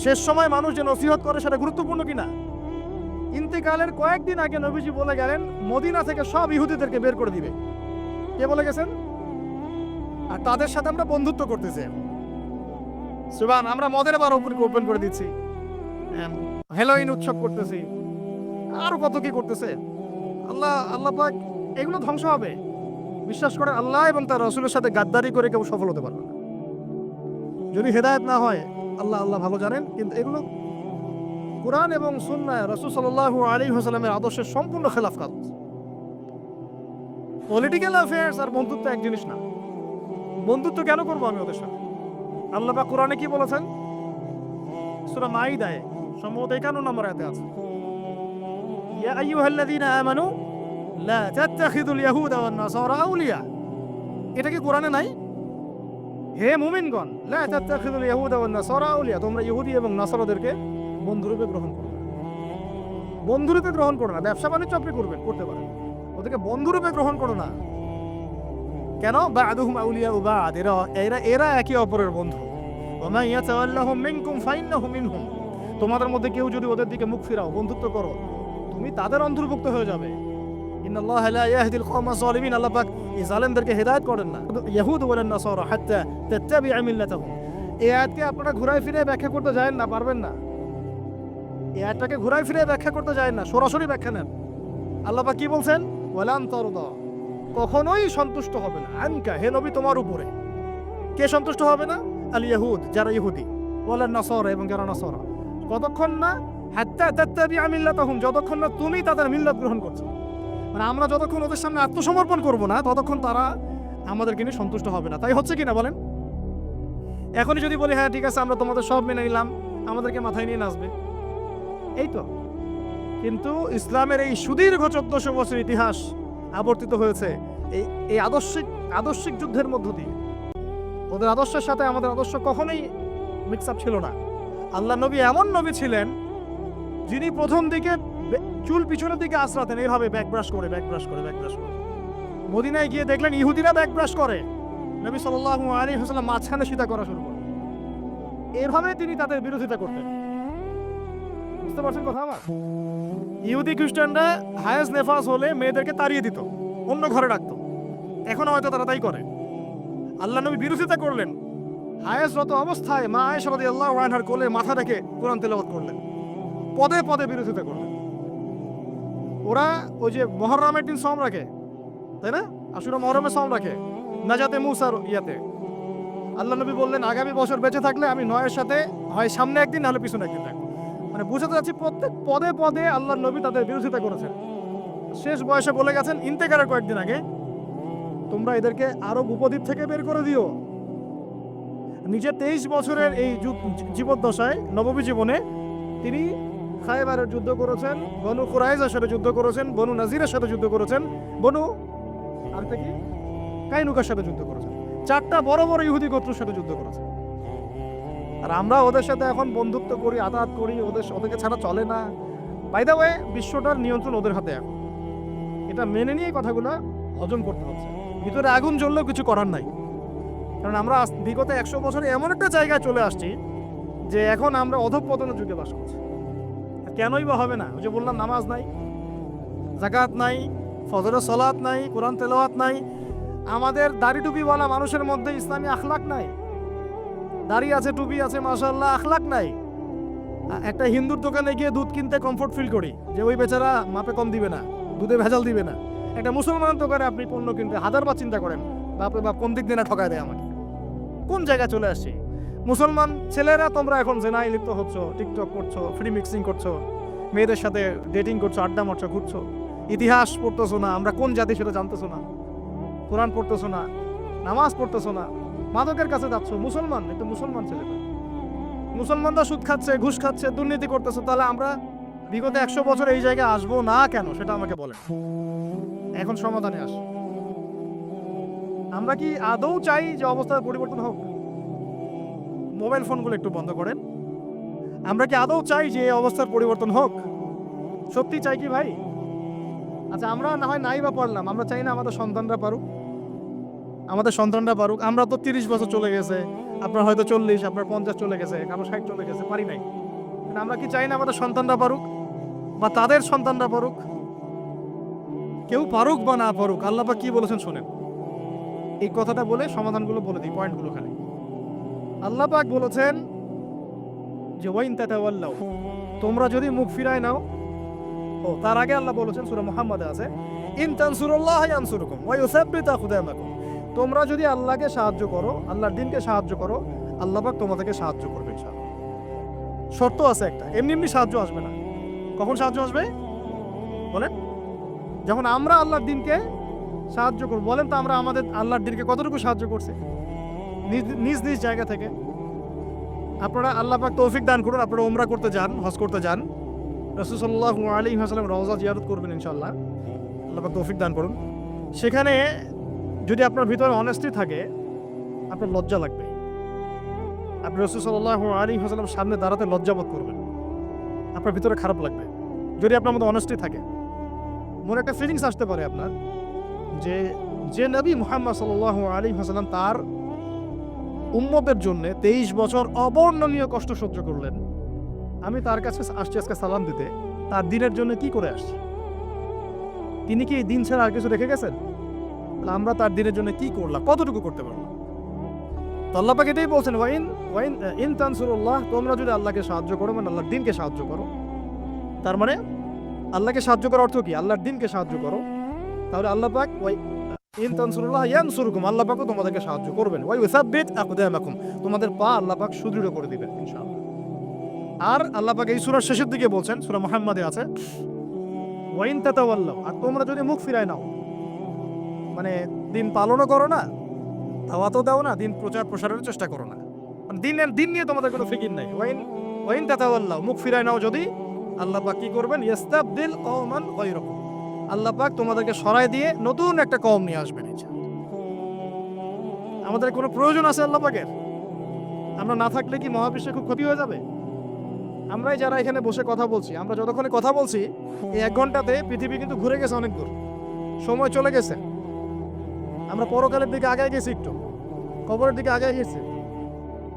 S1: শেষ সময় মানুষ যে নসিহত করে সেটা গুরুত্বপূর্ণ কিনা। ইন্তেকালের কয়েকদিন আগে নবীজি বলে গেলেন মদিনা থেকে সব ইহুদিদেরকে বের করে দিবে। কে বলে গেছেন? আর তাদের সাথে আমরা বন্ধুত্ব করতেছি। সুবহান, আমরা মদের বার ওপেন করে দিচ্ছি, হেলোইন উৎসব করতেছি, আরো কত কি করতেছে। আল্লাহ পাক এগুলো ধ্বংস হবে। বিশ্বাস করেন, আল্লাহ এবং তার রাসূলের সাথে গাদ্দারি করে কেউ সফল হতে পারবে না। যদি হেদায়েত না হয়, আল্লাহ ভালো জানেন। কিন্তু এগুলো কুরআন এবং সুন্নাহ রাসূল সাল্লাল্লাহু আলাইহি ওয়াসাল্লামের আদর্শের সম্পূর্ণ খেলাফ কাজ। পলিটিক্যাল অ্যাফেয়ার্স আর বন্ধুত্ব এক জিনিস না। বন্ধুত্ব কেন করবো আমি ওদের সাথে? আল্লাহ পাক কুরআনে কি বলেছেন? সূরা মাইদায় সম্ভবত 51 নম্বর আয়াতে আছে, ইয়া আইয়ুহাল্লাযীনা আমানু লা তাত্তাখিযুল ইয়াহুদা ওয়ান নাসারা আউলিয়া। এটা কি কোরআনে নাই? হে মুমিনগণ, লা তাত্তাখিযুল ইয়াহুদা ওয়ান নাসারা আউলিয়া, তোমরা ইহুদি এবং নাসারাদেরকে বন্ধুরূপে গ্রহণ করো না। বন্ধুরূপে গ্রহণ করো না। ব্যবসা বাণিজ্য আপনি করতে পারেন, ওদেরকে বন্ধুরূপে গ্রহণ করো না। কেন? বা'দুহুম আউলিয়া বা'দ, এরা একে অপরের বন্ধু। ওয়া মান ইয়াতাওয়াল্লাহুম মিনকুম ফাইন্নাহু মিনহুম, তোমাদের মধ্যে কেউ যদি ওদের দিকে মুখ ফিরাও, বন্ধুত্ব করো, তুমি তাদের অন্তর্ভুক্ত হয়ে যাবে। ইন্নাল্লাহা লা ইয়াহদিল কওমা যালিমিন, আল্লাহ পাক এই জালেমদেরকে হেদায়েত করেন না। ইহুদ ওয়াল নাসারা হাত্তা তাত্তাবি'a মিল্লাতাহুম, এই আয়াতকে আপনারা ঘুরায় ফিরে ব্যাখ্যা করতে যায় না, পারবেন না। এই আয়াতটাকে ঘুরায় ফিরে ব্যাখ্যা করতে যায় না, সরাসরি ব্যাখ্যা নেন। আল্লাহ পাক কি বলছেন? ওয়ালান তারদা, কখনোই সন্তুষ্ট হবে না, আনকা, হে নবী তোমার উপরে। কে সন্তুষ্ট হবে না? আল ইয়াহুদ, যারা ইহুদি, ওয়াল নাসারা, এবং যারা নাসারা। কতক্ষণ না? হাত্তা তাত্তাবি'a মিল্লাতাহুম, যতক্ষণ না তুমি তাদের মিল্লাত গ্রহণ করছো। মানে আমরা যতক্ষণ ওদের সামনে আত্মসমর্পণ করব না, ততক্ষণ তারা আমাদেরকে নিয়ে সন্তুষ্ট হবে না। তাই হচ্ছে কিনা বলেন? এখনই যদি বলি হ্যাঁ ঠিক আছে আমরা তোমাদের সব মেনে নিলাম, আমাদেরকে মাথায় নিয়ে নাচবে, এই তো। কিন্তু ইসলামের এই সুদীর্ঘ 1400 বছর ইতিহাস আবর্তিত হয়েছে এই আদর্শিক যুদ্ধের মধ্য দিয়ে। ওদের আদর্শের সাথে আমাদের আদর্শ কখনোই মিক্স আপ ছিল না। আল্লাহ নবী এমন নবী ছিলেন যিনি প্রথম দিকে চুল পিছনের দিকে আঁচড়াতেন, এইভাবে ব্যাক ব্রাশ করে। মদিনায় গিয়ে দেখলেন ইহুদিরা ব্যাক ব্রাশ করে, নবী সাল্লাল্লাহু আলাইহি ওয়াসাল্লাম মাঝখানে সিধা করা শুরু করলেন। এভাবে তিনি তাদের বিরোধিতা করতেন। বুঝতে পারছেন কথা আমার? ইহুদি খ্রিস্টানরা হায়েজ নেফাস হলে মেয়েদেরকে তাড়িয়ে দিত, অন্য ঘরে রাখতো। এখনো হয়তো তারা তাই করে। আল্লাহ নবী বিরোধিতা করলেন, হায়েজরত অবস্থায় মা আয়েশা রাদিয়াল্লাহু আনহার কোলে মাথা রেখে কোরআন তেলাওয়াত করলেন, পদে পদে বিরোধিতা করলেন। ওরা ওই যে মুহররমের দিন সওম রাখে, তাই না? আশুরা মুহররমের সওম রাখে, নাজাতে মুসার ইয়াতে। আল্লাহ নবী বললেন আগামী বছর বেঁচে থাকলে আমি 9-এর সাথে হয় সামনে একদিন নাহলে পিছনে একদিন থাকবো। মানে বুঝাতে যাচ্ছি প্রত্যেক পদে পদে আল্লাহ নবী তাদের বিরোধিতা করেছেন। শেষ বয়সে বলে গেছেন ইন্তেকালের কয়েকদিন আগে, তোমরা এদেরকে আরব উপদ্বীপ থেকে বের করে দিও। নিজে 23 বছরের এই জীবদ্দশায়, নববী জীবনে তিনি খায়বারের যুদ্ধ করেছেন, বনু কুরাইজার সাথে যুদ্ধ করেছেন, বনু নাজিরের সাথে যুদ্ধ করেছেন, বনু আরেকটা কি কাইনুকার সাথে যুদ্ধ করেছেন। 4টা বড় বড় ইহুদি গোত্রের সাথে যুদ্ধ করেছেন। আর আমরা ওদের সাথে এখন বন্ধুত্ব করি, আতাত করি, ওদেরকে ছাড়া চলে না। বাই দ্য ওয়ে, বিশ্বটার নিয়ন্ত্রণ ওদের হাতে এখন। এটা মেনে নিয়ে কথাগুলো হজম করতে হচ্ছে। ভিতরে আগুন জ্বললেও কিছু করার নাই, কারণ আমরা বিগত 100 বছরে এমন একটা জায়গায় চলে আসছি যে এখন আমরা অধঃপতনের যুগে বাস করছি। কেনই বা হবে না? ওই যে বললাম, নামাজ নাই, যাকাত নাই, ফজরের সালাত নাই, কোরআন তেলাওয়াত নাই। আমাদের দাড়ি টুপিওয়ালা মানুষের মধ্যে ইসলামী আখলাক নাই। দাড়ি আছে, টুপি আছে, মাশাআল্লাহ, আখলাক নাই। একটা হিন্দুর দোকানে গিয়ে দুধ কিনতে কমফোর্ট ফিল করি যে ওই বেচারা মাপে কম দিবে না, দুধে ভেজাল দিবে না। একটা মুসলমানের দোকানে আপনি পণ্য কিনতে হাজারবার চিন্তা করেন, বাপরে বাপ কোন দিক দিয়ে না ঠকায় দেয় আমাকে। কোন জায়গায় চলে আসছি? মুসলমান ছেলেরা তোমরা এখন জেনায় লিপ্ত হচ্ছ, টিকটক করছো, ফ্রি মিক্সিং করছো, মেয়েদের সাথে ডেটিং করছো, আড্ডা মারছো, ঘুরছো, ইতিহাস পড়তেছো না, আমরা কোন জাতি সেটা জানতেছো না। কোরআন পড়তেছো না, নামাজ পড়তেছো না, মাদকের কাছে যাচ্ছ, মুসলমান, একটু মুসলমান ছেলে, মুসলমানরা সুদ খাচ্ছে, ঘুষ খাচ্ছে, দুর্নীতি করতেছে, তাহলে আমরা বিগত 100 বছর এই জায়গায় আসবো না কেন সেটা আমাকে বলেন। এখন সমাধানে আস। আমরা কি আদৌ চাই যে অবস্থার পরিবর্তন হোক? মোবাইল ফোনগুলো একটু বন্ধ করেন। আমরা কি আদৌ চাই যে এই অবস্থার পরিবর্তন হোক? সত্যি চাই কি ভাই? আচ্ছা, আমরা না হয় নাই বা পারলাম, আমরা চাই না আমাদের সন্তানরা পারুক? আমাদের সন্তানরা পারুক। আমরা তো 30 বছর চলে গেছে, আপনার হয়তো 40, আপনার 50 চলে গেছে, কারো 60 চলে গেছে, পারি নাই। কিন্তু আমরা কি চাই না আমাদের সন্তানরা পারুক বা তাদের সন্তানরা পারুক? কেউ পারুক বা না পারুক, আল্লাহ পাক কি বলেছেন শোনেন। এই কথাটা বলে সমাধানগুলো বলে দিই, পয়েন্টগুলো খালি। আল্লাহ পাক বলেছেন যে ওয়াইন তাতাওয়াল্লাউ, তোমরা যদি মুখ ফিরায় নাও। ও তার আগে আল্লাহ বলেছেন, সূরা মুহাম্মাদে আছে, ইন তানসুরুল্লাহ ইয়ানসুরুকুম ওয়া ইউসাব্বিত আকদামাকুম, তোমরা যদি আল্লাহকে সাহায্য করো, আল্লাহর দ্বীনকে সাহায্য করো, আল্লাহ পাক তোমাদেরকে সাহায্য করবে ইনশাআল্লাহ। শর্ত আছে একটা, এমনি এমনি সাহায্য আসবে না। কখন সাহায্য আসবে বলেন? যখন আমরা আল্লাহর দ্বীনকে সাহায্য করব। বলেন তো আমরা আমাদের আল্লাহর দ্বীনকে কতটুকু সাহায্য করছি নিজ নিজ জায়গা থেকে? আপনারা আল্লাহ পাক তৌফিক দান করুন, আপনারা উমরা করতে যান, হজ করতে যান, রাসূল সাল্লাল্লাহু আলাইহি ওয়াসাল্লাম রওজা জিয়ারত করবেন ইনশাআল্লাহ, আল্লাহ পাক তৌফিক দান করুন। সেখানে যদি আপনার ভিতরে অনেস্টি থাকে, আপনার লজ্জা লাগবে। আপনি রাসূল সাল্লাল্লাহু আলাইহি ওয়াসাল্লামের সামনে দাঁড়াতে লজ্জাবোধ করবেন, আপনার ভিতরে খারাপ লাগবে। যদি আপনার মধ্যে অনেস্টি থাকে, মনে একটা ফিলিংস আসতে পারে আপনার যে নবী মুহাম্মদ সাল্লাল্লাহু আলাইহি ওয়াসাল্লাম তার উম্মতের জন্য 23 বছর অবর্ণনীয় কষ্ট সহ্য করলেন, আমি তার কাছে আসছি আজকে সালাম দিতে, তার দিনের জন্য কি করে আসছি? তিনি কি এই দিন ছাড়া আর কিছু রেখে গেছেন? তাহলে আমরা তার দিনের জন্য কি করলাম, কতটুকু করতে পারলাম? তো আল্লাহ পাক এটাই বলছেন, ইন তানসুরুল্লাহ, তোমরা যদি আল্লাহকে সাহায্য করো, মানে আল্লাহর দ্বীনকে সাহায্য করো। তার মানে আল্লাহকে সাহায্য করার অর্থ কি? আল্লাহর দ্বীনকে সাহায্য করো, তাহলে আল্লাহ পাক ইন তানসুরুল্লাহ ইয়ানসুরকুম, আল্লাহ পাকও তোমাদেরকে সাহায্য করবেন। ওয়া ইউসাব্বিত আকদামাকুম, তোমাদের পা আল্লাহ পাক সুদৃঢ় করে দিবেন ইনশাআল্লাহ। আর আল্লাহ পাক এই সূরার শেষের দিকে বলছেন, সূরা মুহাম্মাদে আছে, ওয়াইন তাতাওয়াল্লাউ, আর তোমরা যদি মুখ ফিরায় নাও, মানে দিন পালনও করো না, দাওয়াতও দাও না, দিন প্রচার প্রসারের চেষ্টা করো না, মানে দিন নিয়ে তোমাদের কোনো ফিকির নাই। ওয়াইন তাতাওয়াল্লাউ, মুখ ফিরায় নাও যদি, আল্লাহ পাক কি করবেন? ইস্তাবদিল কওমান গায়রাকুম, আল্লাহ পাক তোমাদেরকে সরাই দিয়ে নতুন একটা কওম নিয়ে আসবেন ইনশাআল্লাহ। আমাদের কোনো প্রয়োজন আছে আল্লাহ পাকের? আমরা না থাকলে কি মহাবিশ্বে খুব ক্ষতি হয়ে যাবে? আমরাই যারা এখানে বসে কথা বলছি, আমরা যতক্ষণে কথা বলছি, এই 1 ঘন্টাতে পৃথিবী কিন্তু ঘুরে গেছে অনেক দূর, সময় চলে গেছে। আমরা পরকালের দিকে আগায় গেছি, একটু কবরের দিকে আগায় গেছি,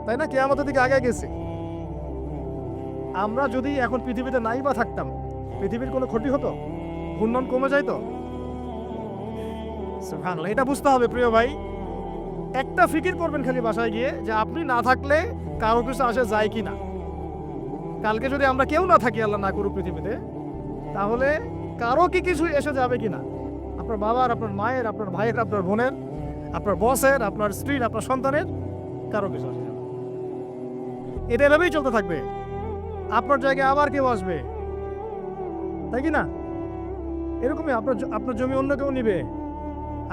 S1: তাই না? কিয়ামতের দিকে আগায় গেছি। আমরা যদি এখন পৃথিবীতে নাই বা থাকতাম, পৃথিবীর কোনো ক্ষতি হতো? ঘূর্ণন কমে যাইতো? সুবহানাল্লাহ। এটা বুঝতে হবে প্রিয় ভাই। একটা ফিকির করবেন খালি বাসায় গিয়ে, যে আপনি না থাকলে কারো কিছু আসে যায় কি না। কালকে যদি আমরা কেউ না থাকি, আল্লাহ না করুক পৃথিবীতে, তাহলে কারো কি কিছু এসে যাবে কিনা? আপনার বাবার, আপনার মায়ের, আপনার ভাইয়ের, আপনার বোনের, আপনার বসের, আপনার স্ত্রীর, আপনার সন্তানের, কারো কিছু আসবে না। এটা এভাবেই চলতে থাকবে। আপনার জায়গায় আবার কেউ আসবে, তাই কি না? এরকমই আপনার জমি অন্য কেউ নিবে,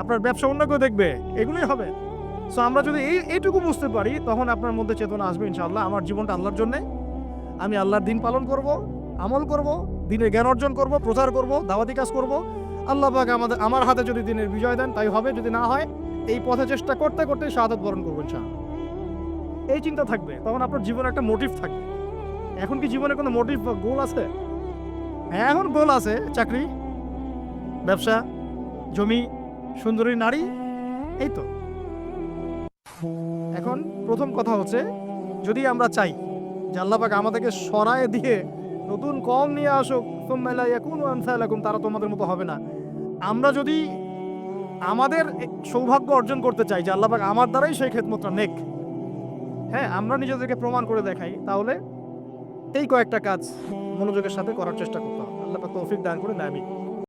S1: আপনার ব্যবসা অন্য কেউ দেখবে, এগুলোই হবে। সো আমরা যদি এইটুকু বুঝতে পারি, তখন আপনার মধ্যে চেতনা আসবে ইনশাআল্লাহ, আমার জীবনটা আল্লাহর জন্যে, আমি আল্লাহর দিন পালন করব, আমল করব, দিনের জ্ঞান অর্জন করব, প্রচার করব, দাওয়াতি কাজ করব। আল্লাহ পাক আমার হাতে যদি দিনের বিজয় দেন তাই হবে, যদি না হয় এই পথে চেষ্টা করতে করতে শাহাদাত বরণ করবো ইনশাআল্লাহ। এই চিন্তা থাকবে, তখন আপনার জীবনে একটা মোটিভ থাকবে। এখন কি জীবনে কোনো মোটিভ বা গোল আছে? হ্যাঁ, এখন গোল আছে, চাকরি, ব্যবসা, জমি, সুন্দরী নারী, এই তো। এখন প্রথম কথা হচ্ছে, যদি আমরা চাই যে আল্লাহ পাক আমাদেরকে সরায় দিয়ে নতুন কম নিয়ে আসুক, সুম্মা লা ইয়াকুনু আমসালাকুম, তারা তোমাদের মতো হবে না। আমরা যদি আমাদের সৌভাগ্য অর্জন করতে চাই যে আল্লাহ পাক আমার দ্বারাই সেই খেদমতটা নেক, হ্যাঁ, আমরা নিজেদেরকে প্রমাণ করে দেখাই, তাহলে এই কয়েকটা কাজ মনোযোগের সাথে করার চেষ্টা করতে হবে। আল্লাহ পাক তৌফিক দান করে, আমিন।